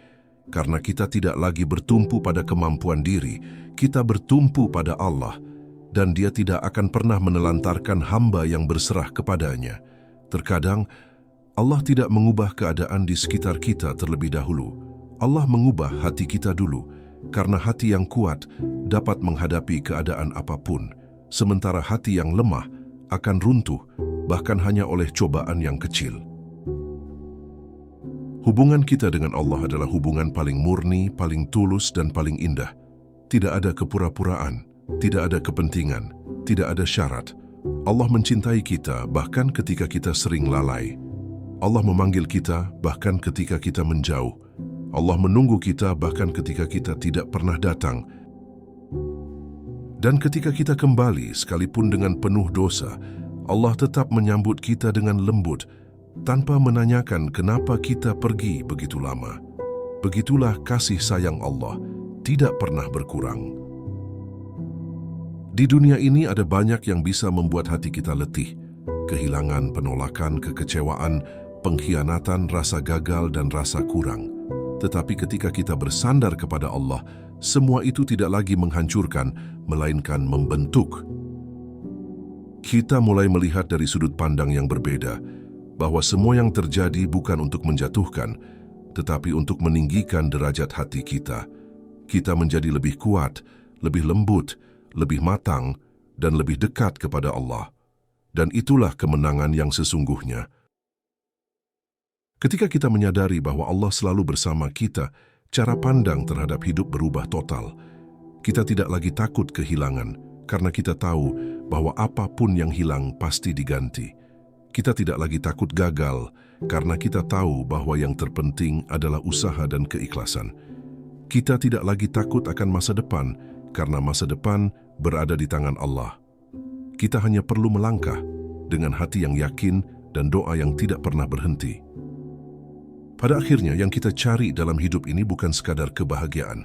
Karena kita tidak lagi bertumpu pada kemampuan diri, kita bertumpu pada Allah, dan Dia tidak akan pernah menelantarkan hamba yang berserah kepadanya. Terkadang, Allah tidak mengubah keadaan di sekitar kita terlebih dahulu. Allah mengubah hati kita dulu, karena hati yang kuat dapat menghadapi keadaan apapun, sementara hati yang lemah akan runtuh, bahkan hanya oleh cobaan yang kecil. Hubungan kita dengan Allah adalah hubungan paling murni, paling tulus, dan paling indah. Tidak ada kepura-puraan, tidak ada kepentingan, tidak ada syarat. Allah mencintai kita bahkan ketika kita sering lalai. Allah memanggil kita bahkan ketika kita menjauh. Allah menunggu kita bahkan ketika kita tidak pernah datang. Dan ketika kita kembali, sekalipun dengan penuh dosa, Allah tetap menyambut kita dengan lembut, tanpa menanyakan kenapa kita pergi begitu lama. Begitulah kasih sayang Allah, tidak pernah berkurang. Di dunia ini ada banyak yang bisa membuat hati kita letih. Kehilangan, penolakan, kekecewaan, pengkhianatan, rasa gagal, dan rasa kurang. Tetapi ketika kita bersandar kepada Allah, semua itu tidak lagi menghancurkan, melainkan membentuk. Kita mulai melihat dari sudut pandang yang berbeda, bahwa semua yang terjadi bukan untuk menjatuhkan, tetapi untuk meninggikan derajat hati kita. Kita menjadi lebih kuat, lebih lembut, lebih matang, dan lebih dekat kepada Allah. Dan itulah kemenangan yang sesungguhnya. Ketika kita menyadari bahwa Allah selalu bersama kita, cara pandang terhadap hidup berubah total. Kita tidak lagi takut kehilangan, karena kita tahu bahwa apapun yang hilang pasti diganti. Kita tidak lagi takut gagal, karena kita tahu bahwa yang terpenting adalah usaha dan keikhlasan. Kita tidak lagi takut akan masa depan, karena masa depan berada di tangan Allah. Kita hanya perlu melangkah dengan hati yang yakin dan doa yang tidak pernah berhenti. Pada akhirnya, yang kita cari dalam hidup ini bukan sekadar kebahagiaan.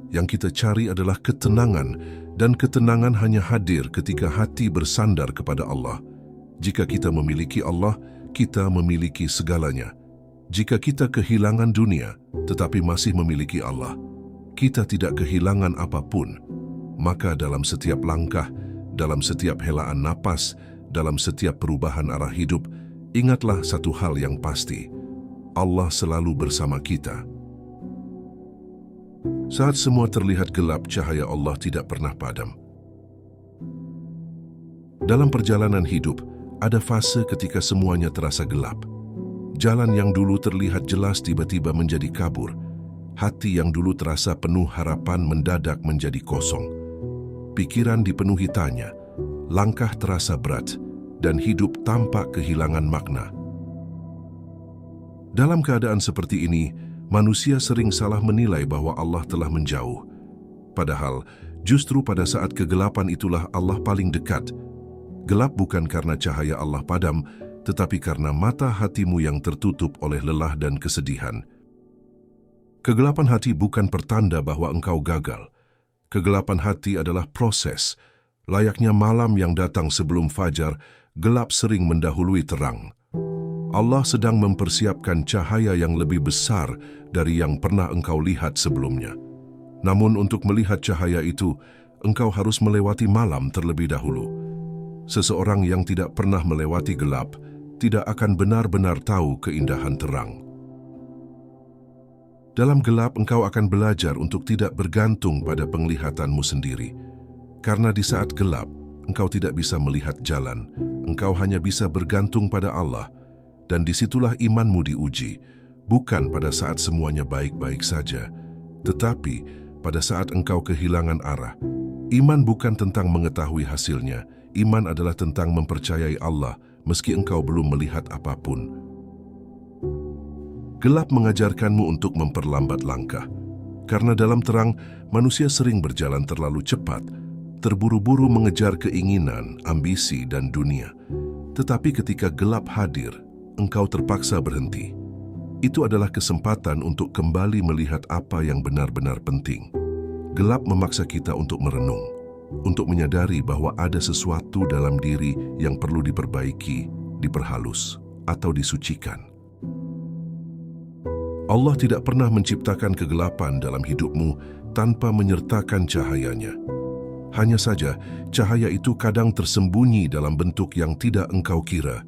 Yang kita cari adalah ketenangan, dan ketenangan hanya hadir ketika hati bersandar kepada Allah. Jika kita memiliki Allah, kita memiliki segalanya. Jika kita kehilangan dunia, tetapi masih memiliki Allah, kita tidak kehilangan apapun. Maka dalam setiap langkah, dalam setiap helaan napas, dalam setiap perubahan arah hidup, ingatlah satu hal yang pasti: Allah selalu bersama kita. Saat semua terlihat gelap, cahaya Allah tidak pernah padam. Dalam perjalanan hidup, ada fase ketika semuanya terasa gelap. Jalan yang dulu terlihat jelas tiba-tiba menjadi kabur. Hati yang dulu terasa penuh harapan mendadak menjadi kosong. Pikiran dipenuhi tanya, langkah terasa berat, dan hidup tampak kehilangan makna. Dalam keadaan seperti ini, manusia sering salah menilai bahwa Allah telah menjauh. Padahal, justru pada saat kegelapan itulah Allah paling dekat. Gelap bukan karena cahaya Allah padam, tetapi karena mata hatimu yang tertutup oleh lelah dan kesedihan. Kegelapan hati bukan pertanda bahwa engkau gagal. Kegelapan hati adalah proses. Layaknya malam yang datang sebelum fajar, gelap sering mendahului terang. Allah sedang mempersiapkan cahaya yang lebih besar dari yang pernah engkau lihat sebelumnya. Namun untuk melihat cahaya itu, engkau harus melewati malam terlebih dahulu. Seseorang yang tidak pernah melewati gelap tidak akan benar-benar tahu keindahan terang. Dalam gelap, engkau akan belajar untuk tidak bergantung pada penglihatanmu sendiri. Karena di saat gelap, engkau tidak bisa melihat jalan. Engkau hanya bisa bergantung pada Allah. Dan disitulah imanmu diuji, bukan pada saat semuanya baik-baik saja, tetapi pada saat engkau kehilangan arah. Iman bukan tentang mengetahui hasilnya, iman adalah tentang mempercayai Allah meski engkau belum melihat apapun. Gelap mengajarkanmu untuk memperlambat langkah, karena dalam terang manusia sering berjalan terlalu cepat, terburu-buru mengejar keinginan, ambisi, dan dunia. Tetapi ketika gelap hadir, engkau terpaksa berhenti. Itu adalah kesempatan untuk kembali melihat apa yang benar-benar penting. Gelap memaksa kita untuk merenung, untuk menyadari bahwa ada sesuatu dalam diri yang perlu diperbaiki, diperhalus, atau disucikan. Allah tidak pernah menciptakan kegelapan dalam hidupmu tanpa menyertakan cahayanya. Hanya saja, cahaya itu kadang tersembunyi dalam bentuk yang tidak engkau kira,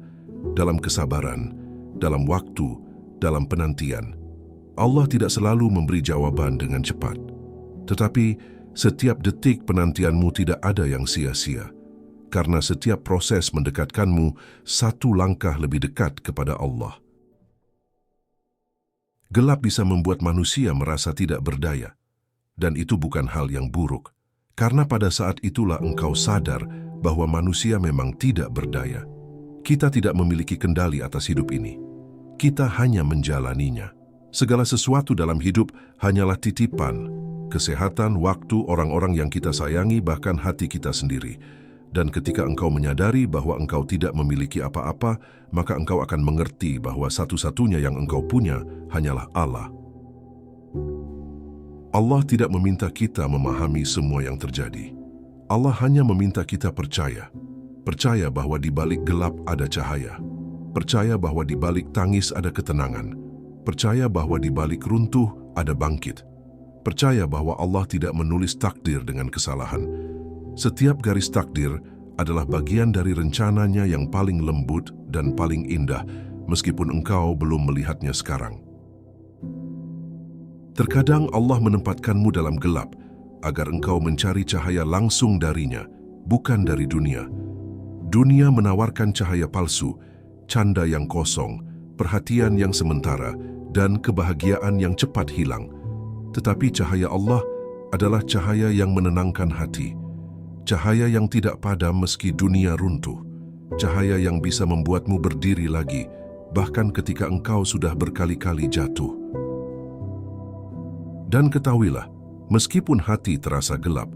dalam kesabaran, dalam waktu, dalam penantian. Allah tidak selalu memberi jawaban dengan cepat. Tetapi, setiap detik penantianmu tidak ada yang sia-sia, karena setiap proses mendekatkanmu satu langkah lebih dekat kepada Allah. Gelap bisa membuat manusia merasa tidak berdaya, dan itu bukan hal yang buruk, karena pada saat itulah engkau sadar bahwa manusia memang tidak berdaya. Kita tidak memiliki kendali atas hidup ini. Kita hanya menjalaninya. Segala sesuatu dalam hidup hanyalah titipan. Kesehatan, waktu, orang-orang yang kita sayangi, bahkan hati kita sendiri. Dan ketika engkau menyadari bahwa engkau tidak memiliki apa-apa, maka engkau akan mengerti bahwa satu-satunya yang engkau punya hanyalah Allah. Allah tidak meminta kita memahami semua yang terjadi. Allah hanya meminta kita percaya. Percaya bahwa di balik gelap ada cahaya. Percaya bahwa di balik tangis ada ketenangan. Percaya bahwa di balik runtuh ada bangkit. Percaya bahwa Allah tidak menulis takdir dengan kesalahan. Setiap garis takdir adalah bagian dari rencananya yang paling lembut dan paling indah, meskipun engkau belum melihatnya sekarang. Terkadang Allah menempatkanmu dalam gelap, agar engkau mencari cahaya langsung darinya, bukan dari dunia. Dunia menawarkan cahaya palsu, canda yang kosong, perhatian yang sementara, dan kebahagiaan yang cepat hilang. Tetapi cahaya Allah adalah cahaya yang menenangkan hati. Cahaya yang tidak padam meski dunia runtuh. Cahaya yang bisa membuatmu berdiri lagi, bahkan ketika engkau sudah berkali-kali jatuh. Dan ketahuilah, meskipun hati terasa gelap,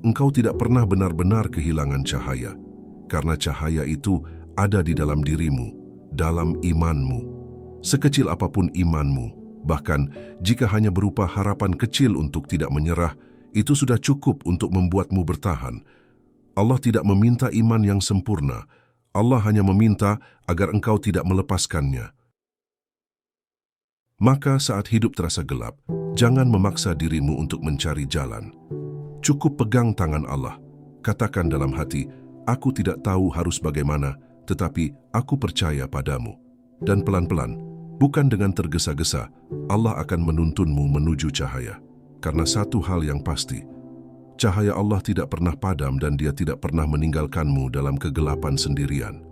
engkau tidak pernah benar-benar kehilangan cahaya, karena cahaya itu ada di dalam dirimu, dalam imanmu. Sekecil apapun imanmu, bahkan jika hanya berupa harapan kecil untuk tidak menyerah, itu sudah cukup untuk membuatmu bertahan. Allah tidak meminta iman yang sempurna. Allah hanya meminta agar engkau tidak melepaskannya. Maka saat hidup terasa gelap, jangan memaksa dirimu untuk mencari jalan. Cukup pegang tangan Allah. Katakan dalam hati, aku tidak tahu harus bagaimana, tetapi aku percaya padamu. Dan pelan-pelan, bukan dengan tergesa-gesa, Allah akan menuntunmu menuju cahaya. Karena satu hal yang pasti, cahaya Allah tidak pernah padam dan Dia tidak pernah meninggalkanmu dalam kegelapan sendirian.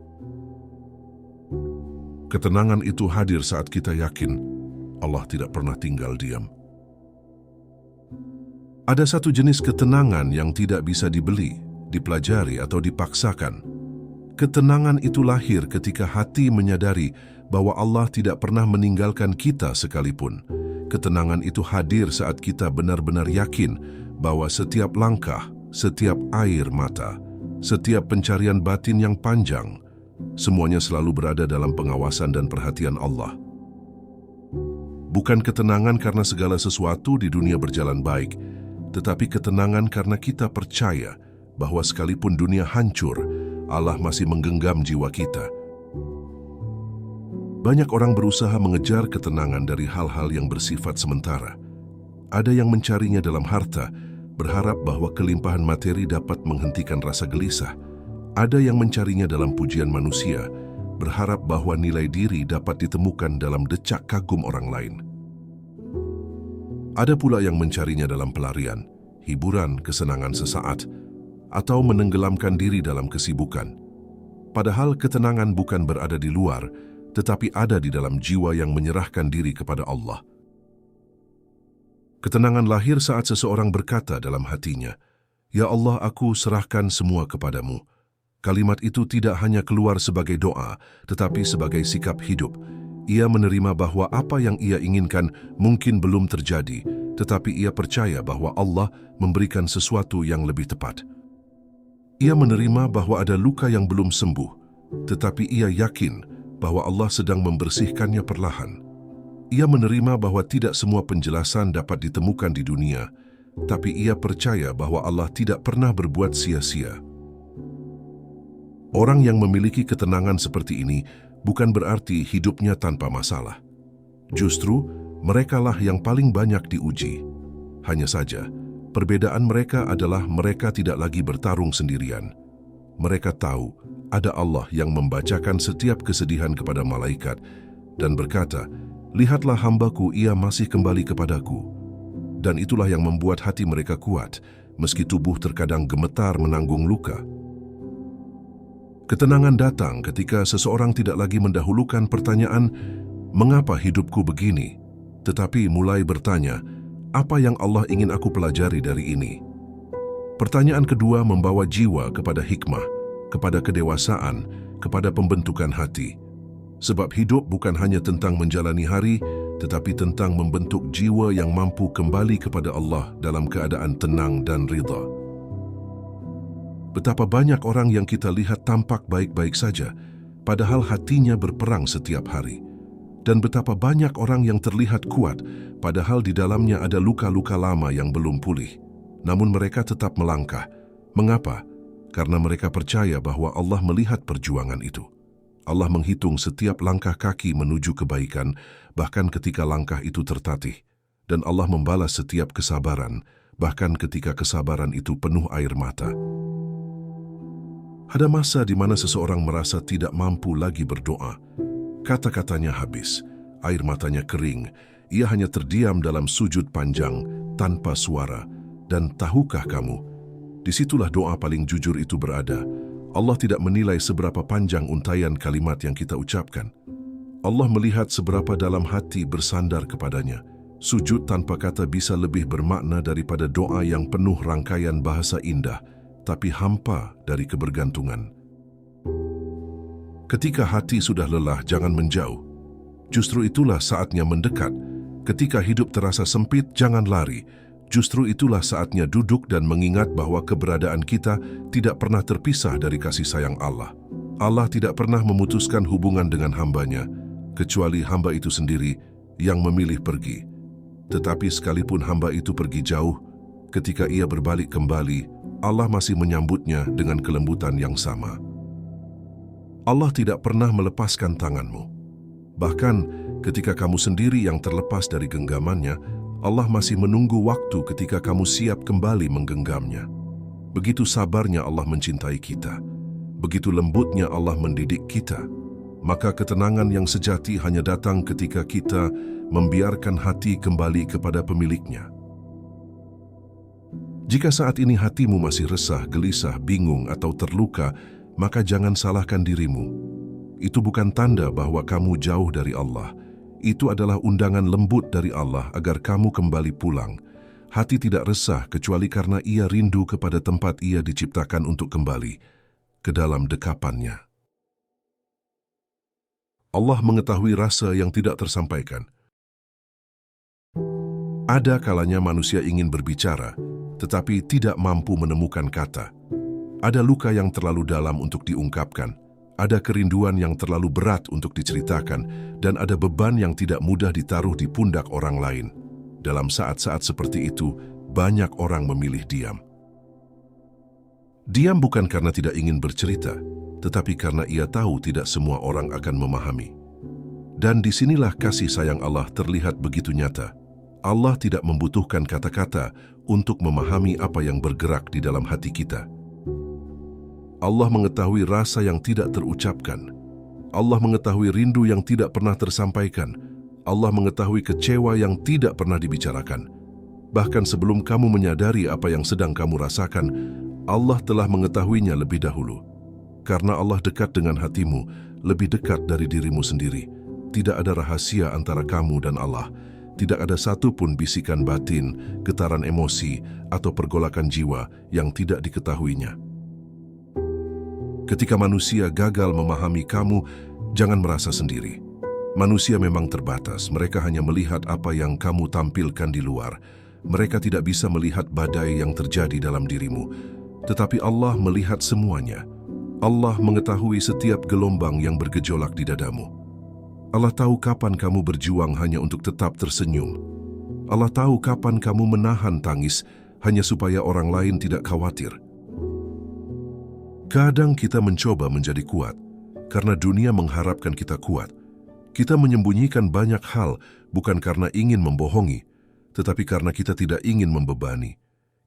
Ketenangan itu hadir saat kita yakin Allah tidak pernah tinggal diam. Ada satu jenis ketenangan yang tidak bisa dibeli, dipelajari atau dipaksakan. Ketenangan itu lahir ketika hati menyadari bahwa Allah tidak pernah meninggalkan kita sekalipun. Ketenangan itu hadir saat kita benar-benar yakin bahwa setiap langkah, setiap air mata, setiap pencarian batin yang panjang, semuanya selalu berada dalam pengawasan dan perhatian Allah. Bukan ketenangan karena segala sesuatu di dunia berjalan baik, tetapi ketenangan karena kita percaya bahwa sekalipun dunia hancur, Allah masih menggenggam jiwa kita. Banyak orang berusaha mengejar ketenangan dari hal-hal yang bersifat sementara. Ada yang mencarinya dalam harta, berharap bahwa kelimpahan materi dapat menghentikan rasa gelisah. Ada yang mencarinya dalam pujian manusia, berharap bahwa nilai diri dapat ditemukan dalam decak kagum orang lain. Ada pula yang mencarinya dalam pelarian, hiburan, kesenangan sesaat, atau menenggelamkan diri dalam kesibukan. Padahal ketenangan bukan berada di luar, tetapi ada di dalam jiwa yang menyerahkan diri kepada Allah. Ketenangan lahir saat seseorang berkata dalam hatinya, "Ya Allah, aku serahkan semua kepadamu." Kalimat itu tidak hanya keluar sebagai doa, tetapi sebagai sikap hidup. Ia menerima bahwa apa yang ia inginkan mungkin belum terjadi, tetapi ia percaya bahwa Allah memberikan sesuatu yang lebih tepat. Ia menerima bahwa ada luka yang belum sembuh, tetapi ia yakin bahwa Allah sedang membersihkannya perlahan. Ia menerima bahwa tidak semua penjelasan dapat ditemukan di dunia, tapi ia percaya bahwa Allah tidak pernah berbuat sia-sia. Orang yang memiliki ketenangan seperti ini bukan berarti hidupnya tanpa masalah. Justru, merekalah yang paling banyak diuji. Hanya saja, perbedaan mereka adalah mereka tidak lagi bertarung sendirian. Mereka tahu ada Allah yang membacakan setiap kesedihan kepada malaikat dan berkata, "Lihatlah hambaku, ia masih kembali kepadaku." Dan itulah yang membuat hati mereka kuat, meski tubuh terkadang gemetar menanggung luka. Ketenangan datang ketika seseorang tidak lagi mendahulukan pertanyaan, "Mengapa hidupku begini?" tetapi mulai bertanya, "Apa yang Allah ingin aku pelajari dari ini?" Pertanyaan kedua membawa jiwa kepada hikmah, kepada kedewasaan, kepada pembentukan hati. Sebab hidup bukan hanya tentang menjalani hari, tetapi tentang membentuk jiwa yang mampu kembali kepada Allah dalam keadaan tenang dan ridha. Betapa banyak orang yang kita lihat tampak baik-baik saja, padahal hatinya berperang setiap hari. Dan betapa banyak orang yang terlihat kuat, padahal di dalamnya ada luka-luka lama yang belum pulih. Namun mereka tetap melangkah. Mengapa? Karena mereka percaya bahwa Allah melihat perjuangan itu. Allah menghitung setiap langkah kaki menuju kebaikan, bahkan ketika langkah itu tertatih. Dan Allah membalas setiap kesabaran, bahkan ketika kesabaran itu penuh air mata. Ada masa di mana seseorang merasa tidak mampu lagi berdoa. Kata-katanya habis, air matanya kering, ia hanya terdiam dalam sujud panjang, tanpa suara. Dan tahukah kamu, disitulah doa paling jujur itu berada. Allah tidak menilai seberapa panjang untaian kalimat yang kita ucapkan. Allah melihat seberapa dalam hati bersandar kepadanya. Sujud tanpa kata bisa lebih bermakna daripada doa yang penuh rangkaian bahasa indah, tapi hampa dari kebergantungan. Ketika hati sudah lelah, jangan menjauh. Justru itulah saatnya mendekat. Ketika hidup terasa sempit, jangan lari. Justru itulah saatnya duduk dan mengingat bahwa keberadaan kita tidak pernah terpisah dari kasih sayang Allah. Allah tidak pernah memutuskan hubungan dengan hambanya. kecuali hamba itu sendiri yang memilih pergi. Tetapi sekalipun hamba itu pergi jauh, ketika ia berbalik kembali, Allah masih menyambutnya dengan kelembutan yang sama. Allah tidak pernah melepaskan tanganmu. Bahkan ketika kamu sendiri yang terlepas dari genggamannya, Allah masih menunggu waktu ketika kamu siap kembali menggenggamnya. Begitu sabarnya Allah mencintai kita. Begitu lembutnya Allah mendidik kita. Maka ketenangan yang sejati hanya datang ketika kita membiarkan hati kembali kepada pemiliknya. Jika saat ini hatimu masih resah, gelisah, bingung, atau terluka, maka jangan salahkan dirimu. Itu bukan tanda bahwa kamu jauh dari Allah. Itu adalah undangan lembut dari Allah agar kamu kembali pulang. Hati tidak resah kecuali karena ia rindu kepada tempat ia diciptakan untuk kembali, ke dalam dekapannya. Allah mengetahui rasa yang tidak tersampaikan. Ada kalanya manusia ingin berbicara, tetapi tidak mampu menemukan kata. Ada luka yang terlalu dalam untuk diungkapkan, ada kerinduan yang terlalu berat untuk diceritakan, dan ada beban yang tidak mudah ditaruh di pundak orang lain. Dalam saat-saat seperti itu, banyak orang memilih diam. Diam bukan karena tidak ingin bercerita, tetapi karena ia tahu tidak semua orang akan memahami. Dan disinilah kasih sayang Allah terlihat begitu nyata. Allah tidak membutuhkan kata-kata untuk memahami apa yang bergerak di dalam hati kita. Allah mengetahui rasa yang tidak terucapkan. Allah mengetahui rindu yang tidak pernah tersampaikan. Allah mengetahui kecewa yang tidak pernah dibicarakan. Bahkan sebelum kamu menyadari apa yang sedang kamu rasakan, Allah telah mengetahuinya lebih dahulu. Karena Allah dekat dengan hatimu, lebih dekat dari dirimu sendiri. Tidak ada rahasia antara kamu dan Allah. Tidak ada satupun bisikan batin, getaran emosi, atau pergolakan jiwa yang tidak diketahuinya. Ketika manusia gagal memahami kamu, jangan merasa sendiri. Manusia memang terbatas, mereka hanya melihat apa yang kamu tampilkan di luar. Mereka tidak bisa melihat badai yang terjadi dalam dirimu. Tetapi Allah melihat semuanya. Allah mengetahui setiap gelombang yang bergejolak di dadamu. Allah tahu kapan kamu berjuang hanya untuk tetap tersenyum. Allah tahu kapan kamu menahan tangis hanya supaya orang lain tidak khawatir. Kadang kita mencoba menjadi kuat karena dunia mengharapkan kita kuat. Kita menyembunyikan banyak hal bukan karena ingin membohongi, tetapi karena kita tidak ingin membebani.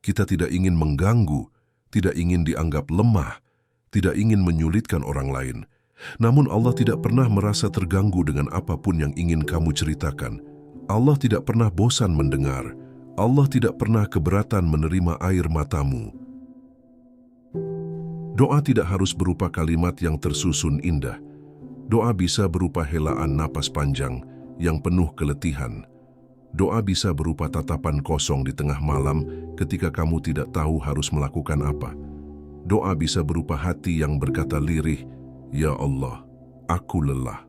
Kita tidak ingin mengganggu, tidak ingin dianggap lemah, tidak ingin menyulitkan orang lain. Namun Allah tidak pernah merasa terganggu dengan apapun yang ingin kamu ceritakan. Allah tidak pernah bosan mendengar. Allah tidak pernah keberatan menerima air matamu. Doa tidak harus berupa kalimat yang tersusun indah. Doa bisa berupa helaan napas panjang yang penuh keletihan. Doa bisa berupa tatapan kosong di tengah malam ketika kamu tidak tahu harus melakukan apa. Doa bisa berupa hati yang berkata lirih, "Ya Allah, aku lelah."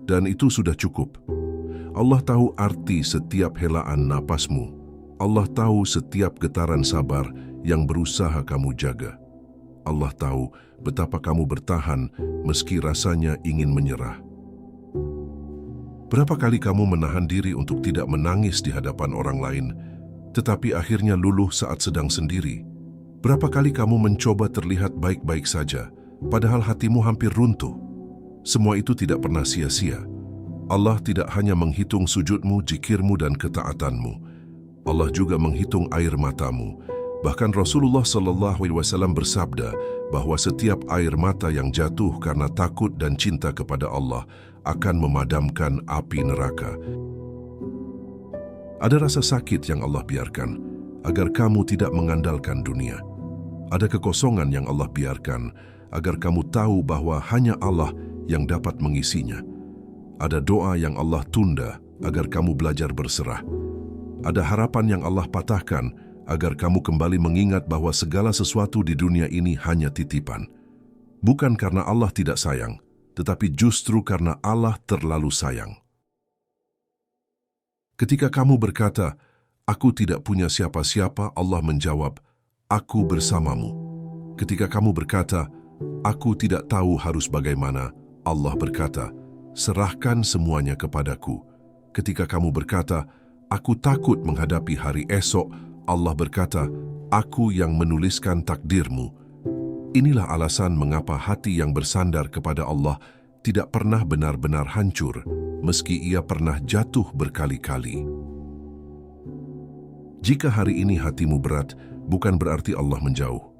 Dan itu sudah cukup. Allah tahu arti setiap helaan napasmu. Allah tahu setiap getaran sabar yang berusaha kamu jaga. Allah tahu betapa kamu bertahan meski rasanya ingin menyerah. Berapa kali kamu menahan diri untuk tidak menangis di hadapan orang lain, tetapi akhirnya luluh saat sedang sendiri? Berapa kali kamu mencoba terlihat baik-baik saja, padahal hatimu hampir runtuh? Semua itu tidak pernah sia-sia. Allah tidak hanya menghitung sujudmu, zikirmu, dan ketaatanmu. Allah juga menghitung air matamu. Bahkan Rasulullah SAW bersabda bahwa setiap air mata yang jatuh karena takut dan cinta kepada Allah akan memadamkan api neraka. Ada rasa sakit yang Allah biarkan agar kamu tidak mengandalkan dunia. Ada kekosongan yang Allah biarkan agar kamu tahu bahwa hanya Allah yang dapat mengisinya. Ada doa yang Allah tunda agar kamu belajar berserah. Ada harapan yang Allah patahkan agar kamu kembali mengingat bahwa segala sesuatu di dunia ini hanya titipan. Bukan karena Allah tidak sayang, tetapi justru karena Allah terlalu sayang. Ketika kamu berkata, "Aku tidak punya siapa-siapa," Allah menjawab, "Aku bersamamu." Ketika kamu berkata, "Aku tidak tahu harus bagaimana," Allah berkata, serahkan semuanya kepadaku. Ketika kamu berkata, aku takut menghadapi hari esok, Allah berkata, aku yang menuliskan takdirmu. Inilah alasan mengapa hati yang bersandar kepada Allah tidak pernah benar-benar hancur, meski ia pernah jatuh berkali-kali. Jika hari ini hatimu berat, bukan berarti Allah menjauh.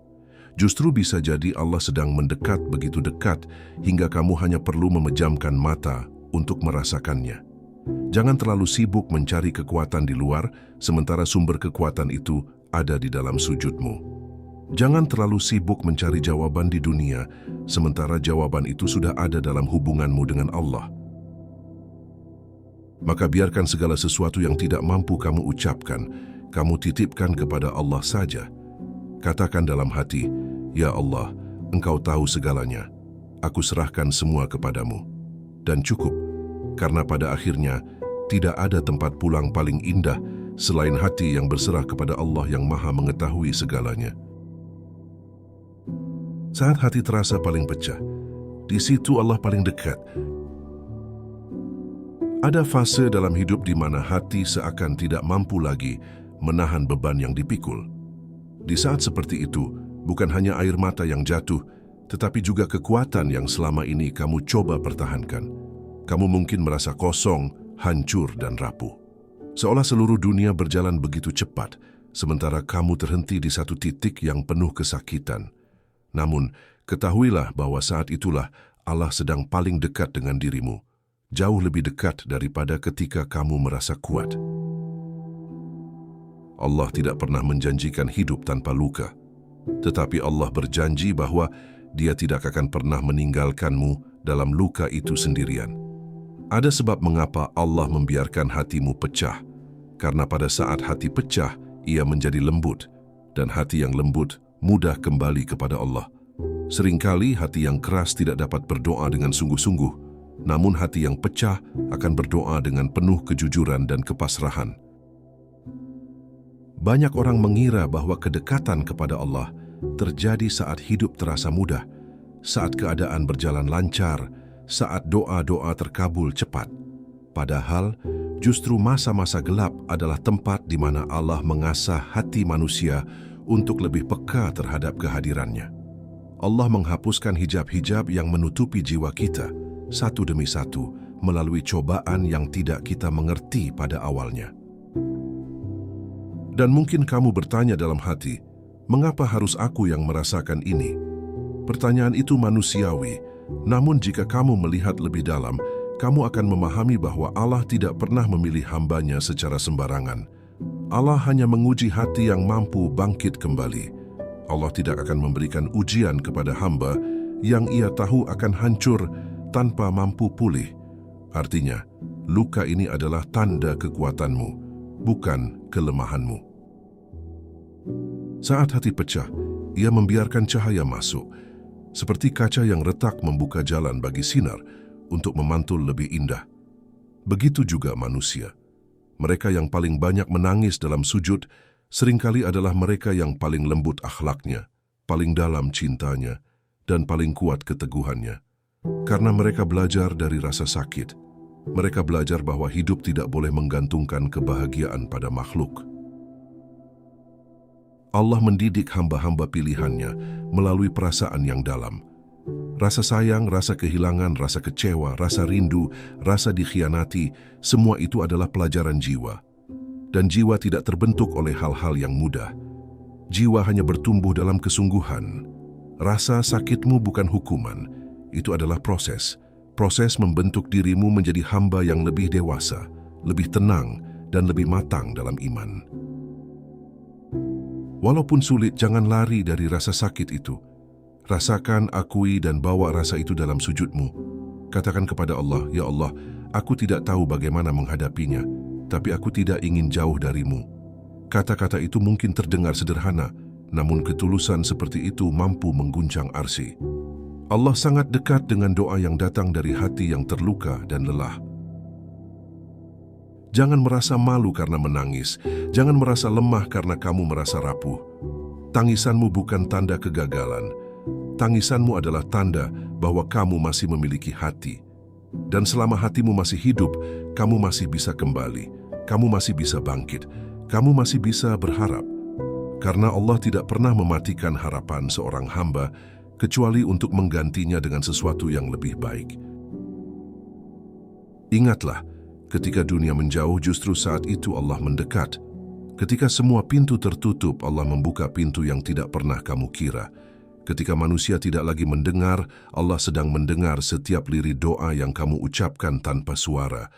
Justru bisa jadi Allah sedang mendekat begitu dekat hingga kamu hanya perlu memejamkan mata untuk merasakannya. Jangan terlalu sibuk mencari kekuatan di luar, sementara sumber kekuatan itu ada di dalam sujudmu. Jangan terlalu sibuk mencari jawaban di dunia, sementara jawaban itu sudah ada dalam hubunganmu dengan Allah. Maka biarkan segala sesuatu yang tidak mampu kamu ucapkan, kamu titipkan kepada Allah saja. Katakan dalam hati, ya Allah, Engkau tahu segalanya. Aku serahkan semua kepadamu. Dan cukup, karena pada akhirnya tidak ada tempat pulang paling indah selain hati yang berserah kepada Allah yang Maha mengetahui segalanya. Saat hati terasa paling pecah, di situ Allah paling dekat. Ada fase dalam hidup di mana hati seakan tidak mampu lagi menahan beban yang dipikul. Di saat seperti itu, bukan hanya air mata yang jatuh, tetapi juga kekuatan yang selama ini kamu coba pertahankan. Kamu mungkin merasa kosong, hancur, dan rapuh. Seolah seluruh dunia berjalan begitu cepat, sementara kamu terhenti di satu titik yang penuh kesakitan. Namun, ketahuilah bahwa saat itulah Allah sedang paling dekat dengan dirimu, jauh lebih dekat daripada ketika kamu merasa kuat. Allah tidak pernah menjanjikan hidup tanpa luka, tetapi Allah berjanji bahwa Dia tidak akan pernah meninggalkanmu dalam luka itu sendirian. Ada sebab mengapa Allah membiarkan hatimu pecah, karena pada saat hati pecah, ia menjadi lembut, dan hati yang lembut mudah kembali kepada Allah. Seringkali hati yang keras tidak dapat berdoa dengan sungguh-sungguh, namun hati yang pecah akan berdoa dengan penuh kejujuran dan kepasrahan. Banyak orang mengira bahwa kedekatan kepada Allah terjadi saat hidup terasa mudah, saat keadaan berjalan lancar, saat doa-doa terkabul cepat. Padahal, justru masa-masa gelap adalah tempat di mana Allah mengasah hati manusia untuk lebih peka terhadap kehadirannya. Allah menghapuskan hijab-hijab yang menutupi jiwa kita, satu demi satu, melalui cobaan yang tidak kita mengerti pada awalnya. Dan mungkin kamu bertanya dalam hati, mengapa harus aku yang merasakan ini? Pertanyaan itu manusiawi, namun jika kamu melihat lebih dalam, kamu akan memahami bahwa Allah tidak pernah memilih hambanya secara sembarangan. Allah hanya menguji hati yang mampu bangkit kembali. Allah tidak akan memberikan ujian kepada hamba yang ia tahu akan hancur tanpa mampu pulih. Artinya, luka ini adalah tanda kekuatanmu, bukan kelemahanmu. Saat hati pecah, ia membiarkan cahaya masuk, seperti kaca yang retak membuka jalan bagi sinar untuk memantul lebih indah. Begitu juga manusia. Mereka yang paling banyak menangis dalam sujud seringkali adalah mereka yang paling lembut akhlaknya, paling dalam cintanya, dan paling kuat keteguhannya. Karena mereka belajar dari rasa sakit, mereka belajar bahwa hidup tidak boleh menggantungkan kebahagiaan pada makhluk. Allah mendidik hamba-hamba pilihannya melalui perasaan yang dalam. Rasa sayang, rasa kehilangan, rasa kecewa, rasa rindu, rasa dikhianati, semua itu adalah pelajaran jiwa. Dan jiwa tidak terbentuk oleh hal-hal yang mudah. Jiwa hanya bertumbuh dalam kesungguhan. Rasa sakitmu bukan hukuman, itu adalah proses. Proses membentuk dirimu menjadi hamba yang lebih dewasa, lebih tenang, dan lebih matang dalam iman. Walaupun sulit, jangan lari dari rasa sakit itu. Rasakan, akui, dan bawa rasa itu dalam sujudmu. Katakan kepada Allah, ya Allah, aku tidak tahu bagaimana menghadapinya, tapi aku tidak ingin jauh darimu. Kata-kata itu mungkin terdengar sederhana, namun ketulusan seperti itu mampu mengguncang arsy. Allah sangat dekat dengan doa yang datang dari hati yang terluka dan lelah. Jangan merasa malu karena menangis. Jangan merasa lemah karena kamu merasa rapuh. Tangisanmu bukan tanda kegagalan. Tangisanmu adalah tanda bahwa kamu masih memiliki hati. Dan selama hatimu masih hidup, kamu masih bisa kembali, kamu masih bisa bangkit, kamu masih bisa berharap. Karena Allah tidak pernah mematikan harapan seorang hamba, kecuali untuk menggantinya dengan sesuatu yang lebih baik. Ingatlah, ketika dunia menjauh justru saat itu Allah mendekat. Ketika semua pintu tertutup, Allah membuka pintu yang tidak pernah kamu kira. Ketika manusia tidak lagi mendengar, Allah sedang mendengar setiap lirik doa yang kamu ucapkan tanpa suara.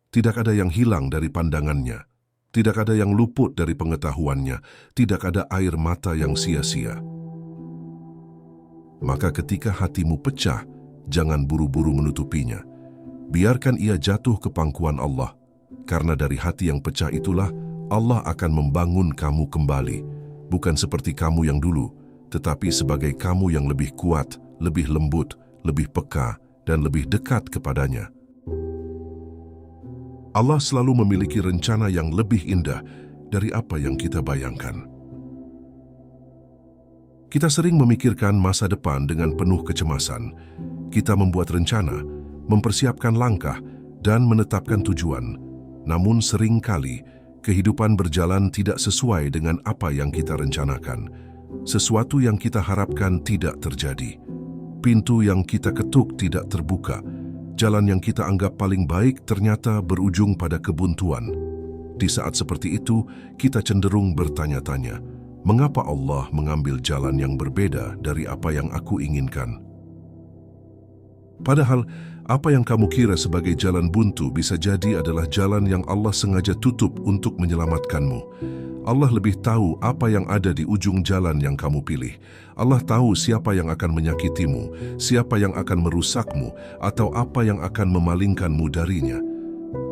Tidak ada yang hilang dari pandangannya. Tidak ada yang luput dari pengetahuannya. Tidak ada air mata yang sia-sia. Maka ketika hatimu pecah, jangan buru-buru menutupinya. Biarkan ia jatuh ke pangkuan Allah. Karena dari hati yang pecah itulah, Allah akan membangun kamu kembali, bukan seperti kamu yang dulu, tetapi sebagai kamu yang lebih kuat, lebih lembut, lebih peka, dan lebih dekat kepadanya. Allah selalu memiliki rencana yang lebih indah dari apa yang kita bayangkan. Kita sering memikirkan masa depan dengan penuh kecemasan. Kita membuat rencana, mempersiapkan langkah, dan menetapkan tujuan. Namun seringkali, kehidupan berjalan tidak sesuai dengan apa yang kita rencanakan. Sesuatu yang kita harapkan tidak terjadi. Pintu yang kita ketuk tidak terbuka. Jalan yang kita anggap paling baik ternyata berujung pada kebuntuan. Di saat seperti itu, kita cenderung bertanya-tanya, mengapa Allah mengambil jalan yang berbeda dari apa yang aku inginkan? Padahal, apa yang kamu kira sebagai jalan buntu bisa jadi adalah jalan yang Allah sengaja tutup untuk menyelamatkanmu. Allah lebih tahu apa yang ada di ujung jalan yang kamu pilih. Allah tahu siapa yang akan menyakitimu, siapa yang akan merusakmu, atau apa yang akan memalingkanmu darinya.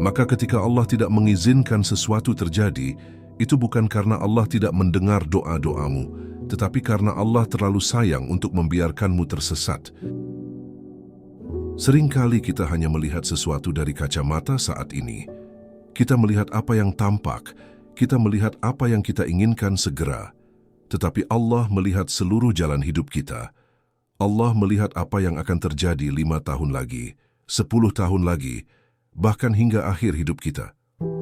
Maka ketika Allah tidak mengizinkan sesuatu terjadi, itu bukan karena Allah tidak mendengar doa-doamu, tetapi karena Allah terlalu sayang untuk membiarkanmu tersesat. Seringkali kita hanya melihat sesuatu dari kacamata saat ini. Kita melihat apa yang tampak, kita melihat apa yang kita inginkan segera. Tetapi Allah melihat seluruh jalan hidup kita. Allah melihat apa yang akan terjadi 5 tahun lagi, 10 tahun lagi, bahkan hingga akhir hidup kita.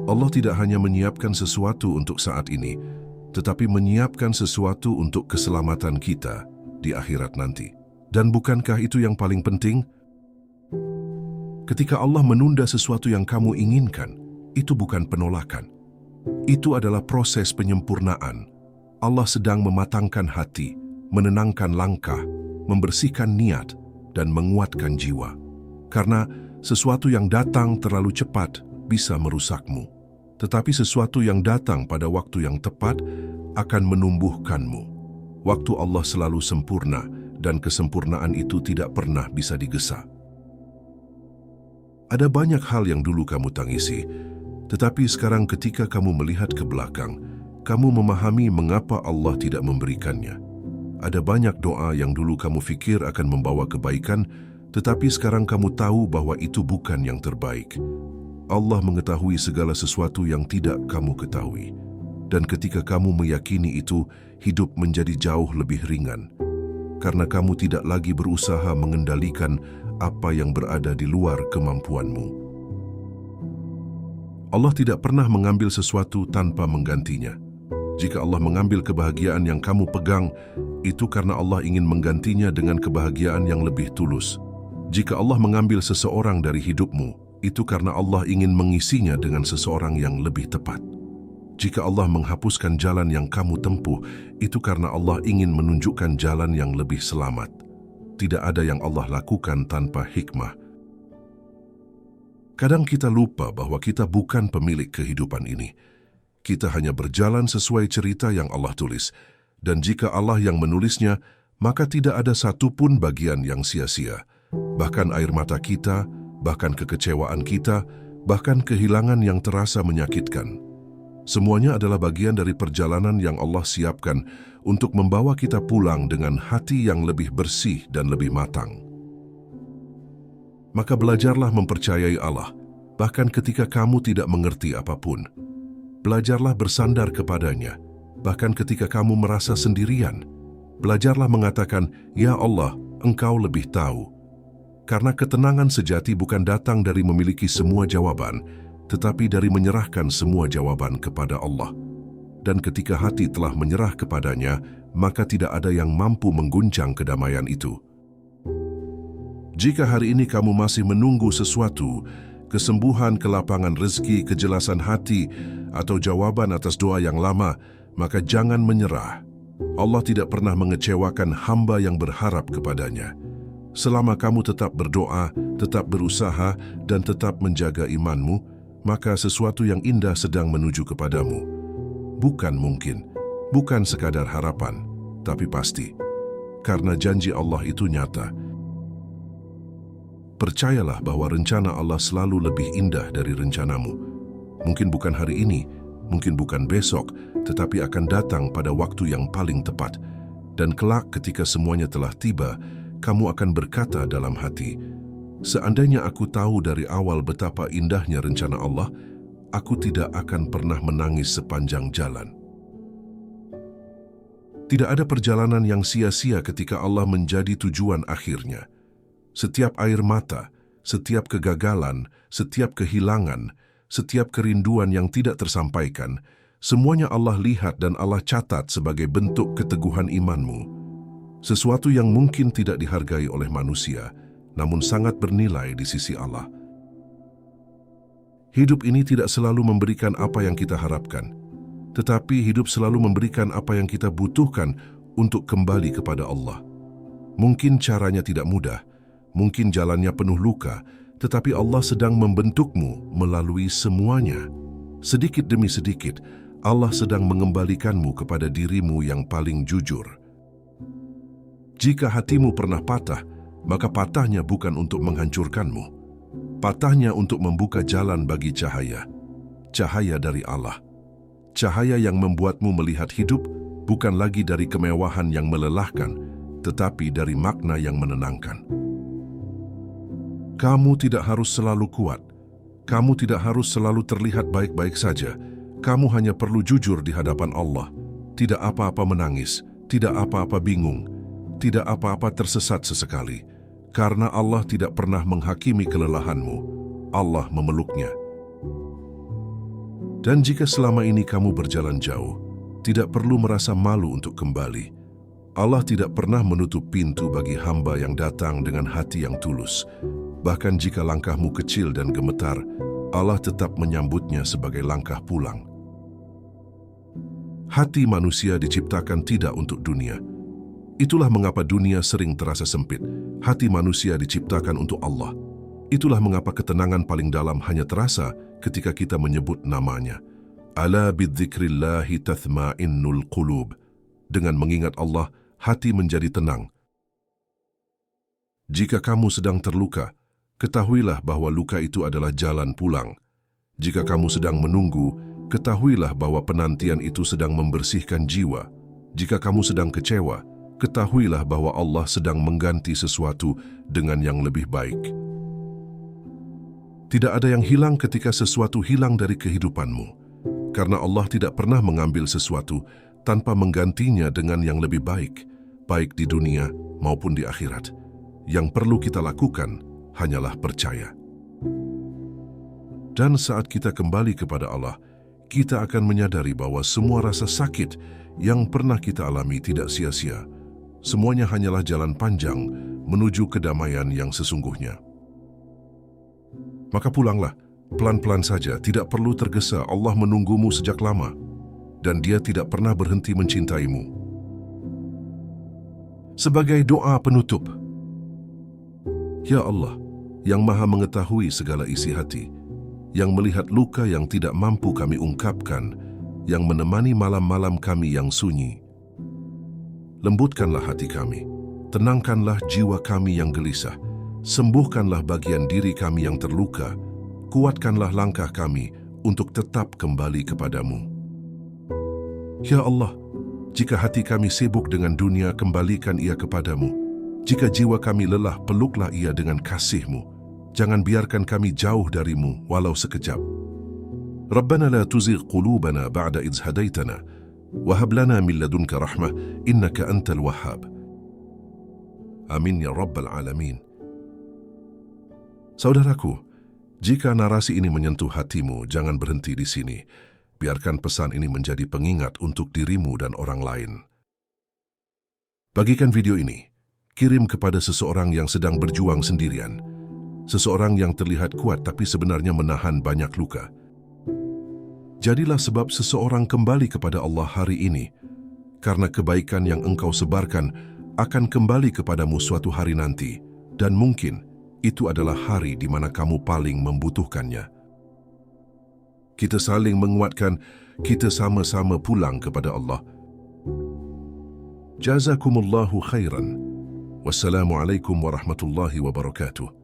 Allah tidak hanya menyiapkan sesuatu untuk saat ini, tetapi menyiapkan sesuatu untuk keselamatan kita di akhirat nanti. Dan bukankah itu yang paling penting? Ketika Allah menunda sesuatu yang kamu inginkan, itu bukan penolakan. Itu adalah proses penyempurnaan. Allah sedang mematangkan hati, menenangkan langkah, membersihkan niat, dan menguatkan jiwa. Karena sesuatu yang datang terlalu cepat bisa merusakmu. Tetapi sesuatu yang datang pada waktu yang tepat akan menumbuhkanmu. Waktu Allah selalu sempurna, dan kesempurnaan itu tidak pernah bisa digesa. Ada banyak hal yang dulu kamu tangisi, tetapi sekarang ketika kamu melihat ke belakang, kamu memahami mengapa Allah tidak memberikannya. Ada banyak doa yang dulu kamu pikir akan membawa kebaikan, tetapi sekarang kamu tahu bahwa itu bukan yang terbaik. Allah mengetahui segala sesuatu yang tidak kamu ketahui. Dan ketika kamu meyakini itu, hidup menjadi jauh lebih ringan. Karena kamu tidak lagi berusaha mengendalikan apa yang berada di luar kemampuanmu. Allah tidak pernah mengambil sesuatu tanpa menggantinya. Jika Allah mengambil kebahagiaan yang kamu pegang, itu karena Allah ingin menggantinya dengan kebahagiaan yang lebih tulus. Jika Allah mengambil seseorang dari hidupmu, itu karena Allah ingin mengisinya dengan seseorang yang lebih tepat. Jika Allah menghapuskan jalan yang kamu tempuh, itu karena Allah ingin menunjukkan jalan yang lebih selamat. Tidak ada yang Allah lakukan tanpa hikmah. Kadang kita lupa bahwa kita bukan pemilik kehidupan ini. Kita hanya berjalan sesuai cerita yang Allah tulis. Dan jika Allah yang menulisnya, maka tidak ada satupun bagian yang sia-sia. Bahkan air mata kita, bahkan kekecewaan kita, bahkan kehilangan yang terasa menyakitkan. Semuanya adalah bagian dari perjalanan yang Allah siapkan untuk membawa kita pulang dengan hati yang lebih bersih dan lebih matang. Maka belajarlah mempercayai Allah, bahkan ketika kamu tidak mengerti apapun. Belajarlah bersandar kepadanya, bahkan ketika kamu merasa sendirian. Belajarlah mengatakan, "Ya Allah, Engkau lebih tahu." Karena ketenangan sejati bukan datang dari memiliki semua jawaban, tetapi dari menyerahkan semua jawaban kepada Allah. Dan ketika hati telah menyerah kepadanya, maka tidak ada yang mampu mengguncang kedamaian itu. Jika hari ini kamu masih menunggu sesuatu, kesembuhan, kelapangan rezeki, kejelasan hati, atau jawaban atas doa yang lama, maka jangan menyerah. Allah tidak pernah mengecewakan hamba yang berharap kepadanya. Selama kamu tetap berdoa, tetap berusaha, dan tetap menjaga imanmu, maka sesuatu yang indah sedang menuju kepadamu. Bukan mungkin, bukan sekadar harapan, tapi pasti. Karena janji Allah itu nyata. Percayalah bahwa rencana Allah selalu lebih indah dari rencanamu. Mungkin bukan hari ini, mungkin bukan besok, tetapi akan datang pada waktu yang paling tepat. Dan kelak ketika semuanya telah tiba, kamu akan berkata dalam hati, seandainya aku tahu dari awal betapa indahnya rencana Allah, aku tidak akan pernah menangis sepanjang jalan. Tidak ada perjalanan yang sia-sia ketika Allah menjadi tujuan akhirnya. Setiap air mata, setiap kegagalan, setiap kehilangan, setiap kerinduan yang tidak tersampaikan, semuanya Allah lihat dan Allah catat sebagai bentuk keteguhan imanmu. Sesuatu yang mungkin tidak dihargai oleh manusia, namun sangat bernilai di sisi Allah. Hidup ini tidak selalu memberikan apa yang kita harapkan, tetapi hidup selalu memberikan apa yang kita butuhkan untuk kembali kepada Allah. Mungkin caranya tidak mudah, mungkin jalannya penuh luka, tetapi Allah sedang membentukmu melalui semuanya. Sedikit demi sedikit, Allah sedang mengembalikanmu kepada dirimu yang paling jujur. Jika hatimu pernah patah, maka patahnya bukan untuk menghancurkanmu. Patahnya untuk membuka jalan bagi cahaya. Cahaya dari Allah. Cahaya yang membuatmu melihat hidup bukan lagi dari kemewahan yang melelahkan, tetapi dari makna yang menenangkan. Kamu tidak harus selalu kuat. Kamu tidak harus selalu terlihat baik-baik saja. Kamu hanya perlu jujur di hadapan Allah. Tidak apa-apa menangis, tidak apa-apa bingung, tidak apa-apa tersesat sesekali, karena Allah tidak pernah menghakimi kelelahanmu. Allah memeluknya. Dan jika selama ini kamu berjalan jauh, tidak perlu merasa malu untuk kembali. Allah tidak pernah menutup pintu bagi hamba yang datang dengan hati yang tulus. Bahkan jika langkahmu kecil dan gemetar, Allah tetap menyambutnya sebagai langkah pulang. Hati manusia diciptakan tidak untuk dunia. Itulah mengapa dunia sering terasa sempit. Hati manusia diciptakan untuk Allah. Itulah mengapa ketenangan paling dalam hanya terasa ketika kita menyebut namanya. Ala bidzikrillahi tathma'innul qulub. Dengan mengingat Allah, hati menjadi tenang. Jika kamu sedang terluka, ketahuilah bahwa luka itu adalah jalan pulang. Jika kamu sedang menunggu, ketahuilah bahwa penantian itu sedang membersihkan jiwa. Jika kamu sedang kecewa, ketahuilah bahwa Allah sedang mengganti sesuatu dengan yang lebih baik. Tidak ada yang hilang ketika sesuatu hilang dari kehidupanmu, karena Allah tidak pernah mengambil sesuatu tanpa menggantinya dengan yang lebih baik, baik di dunia maupun di akhirat. Yang perlu kita lakukan hanyalah percaya. Dan saat kita kembali kepada Allah, kita akan menyadari bahwa semua rasa sakit yang pernah kita alami tidak sia-sia. Semuanya hanyalah jalan panjang menuju kedamaian yang sesungguhnya. Maka pulanglah, pelan-pelan saja, tidak perlu tergesa. Allah menunggumu sejak lama, dan Dia tidak pernah berhenti mencintaimu. Sebagai doa penutup, Ya Allah, yang Maha mengetahui segala isi hati, yang melihat luka yang tidak mampu kami ungkapkan, yang menemani malam-malam kami yang sunyi, lembutkanlah hati kami, tenangkanlah jiwa kami yang gelisah, sembuhkanlah bagian diri kami yang terluka, kuatkanlah langkah kami untuk tetap kembali kepadamu. Ya Allah, jika hati kami sibuk dengan dunia, kembalikan ia kepadamu. Jika jiwa kami lelah, peluklah ia dengan kasih-Mu. Jangan biarkan kami jauh darimu walau sekejap. Rabbana la tuzigh qulubana ba'da idh hadaitana وهب لنا من لدنك رحمة إنك أنت الوهاب. آمين يا رب العالمين. Saudaraku, jika narasi ini menyentuh hatimu, jangan berhenti di sini. Biarkan pesan ini menjadi pengingat untuk dirimu dan orang lain. Bagikan video ini. Kirim kepada seseorang yang sedang berjuang sendirian. Seseorang yang terlihat kuat tapi sebenarnya menahan banyak luka. Jadilah sebab seseorang kembali kepada Allah hari ini, karena kebaikan yang engkau sebarkan akan kembali kepadamu suatu hari nanti, dan mungkin itu adalah hari di mana kamu paling membutuhkannya. Kita saling menguatkan, kita sama-sama pulang kepada Allah. Jazakumullahu khairan. Wassalamualaikum warahmatullahi wabarakatuh.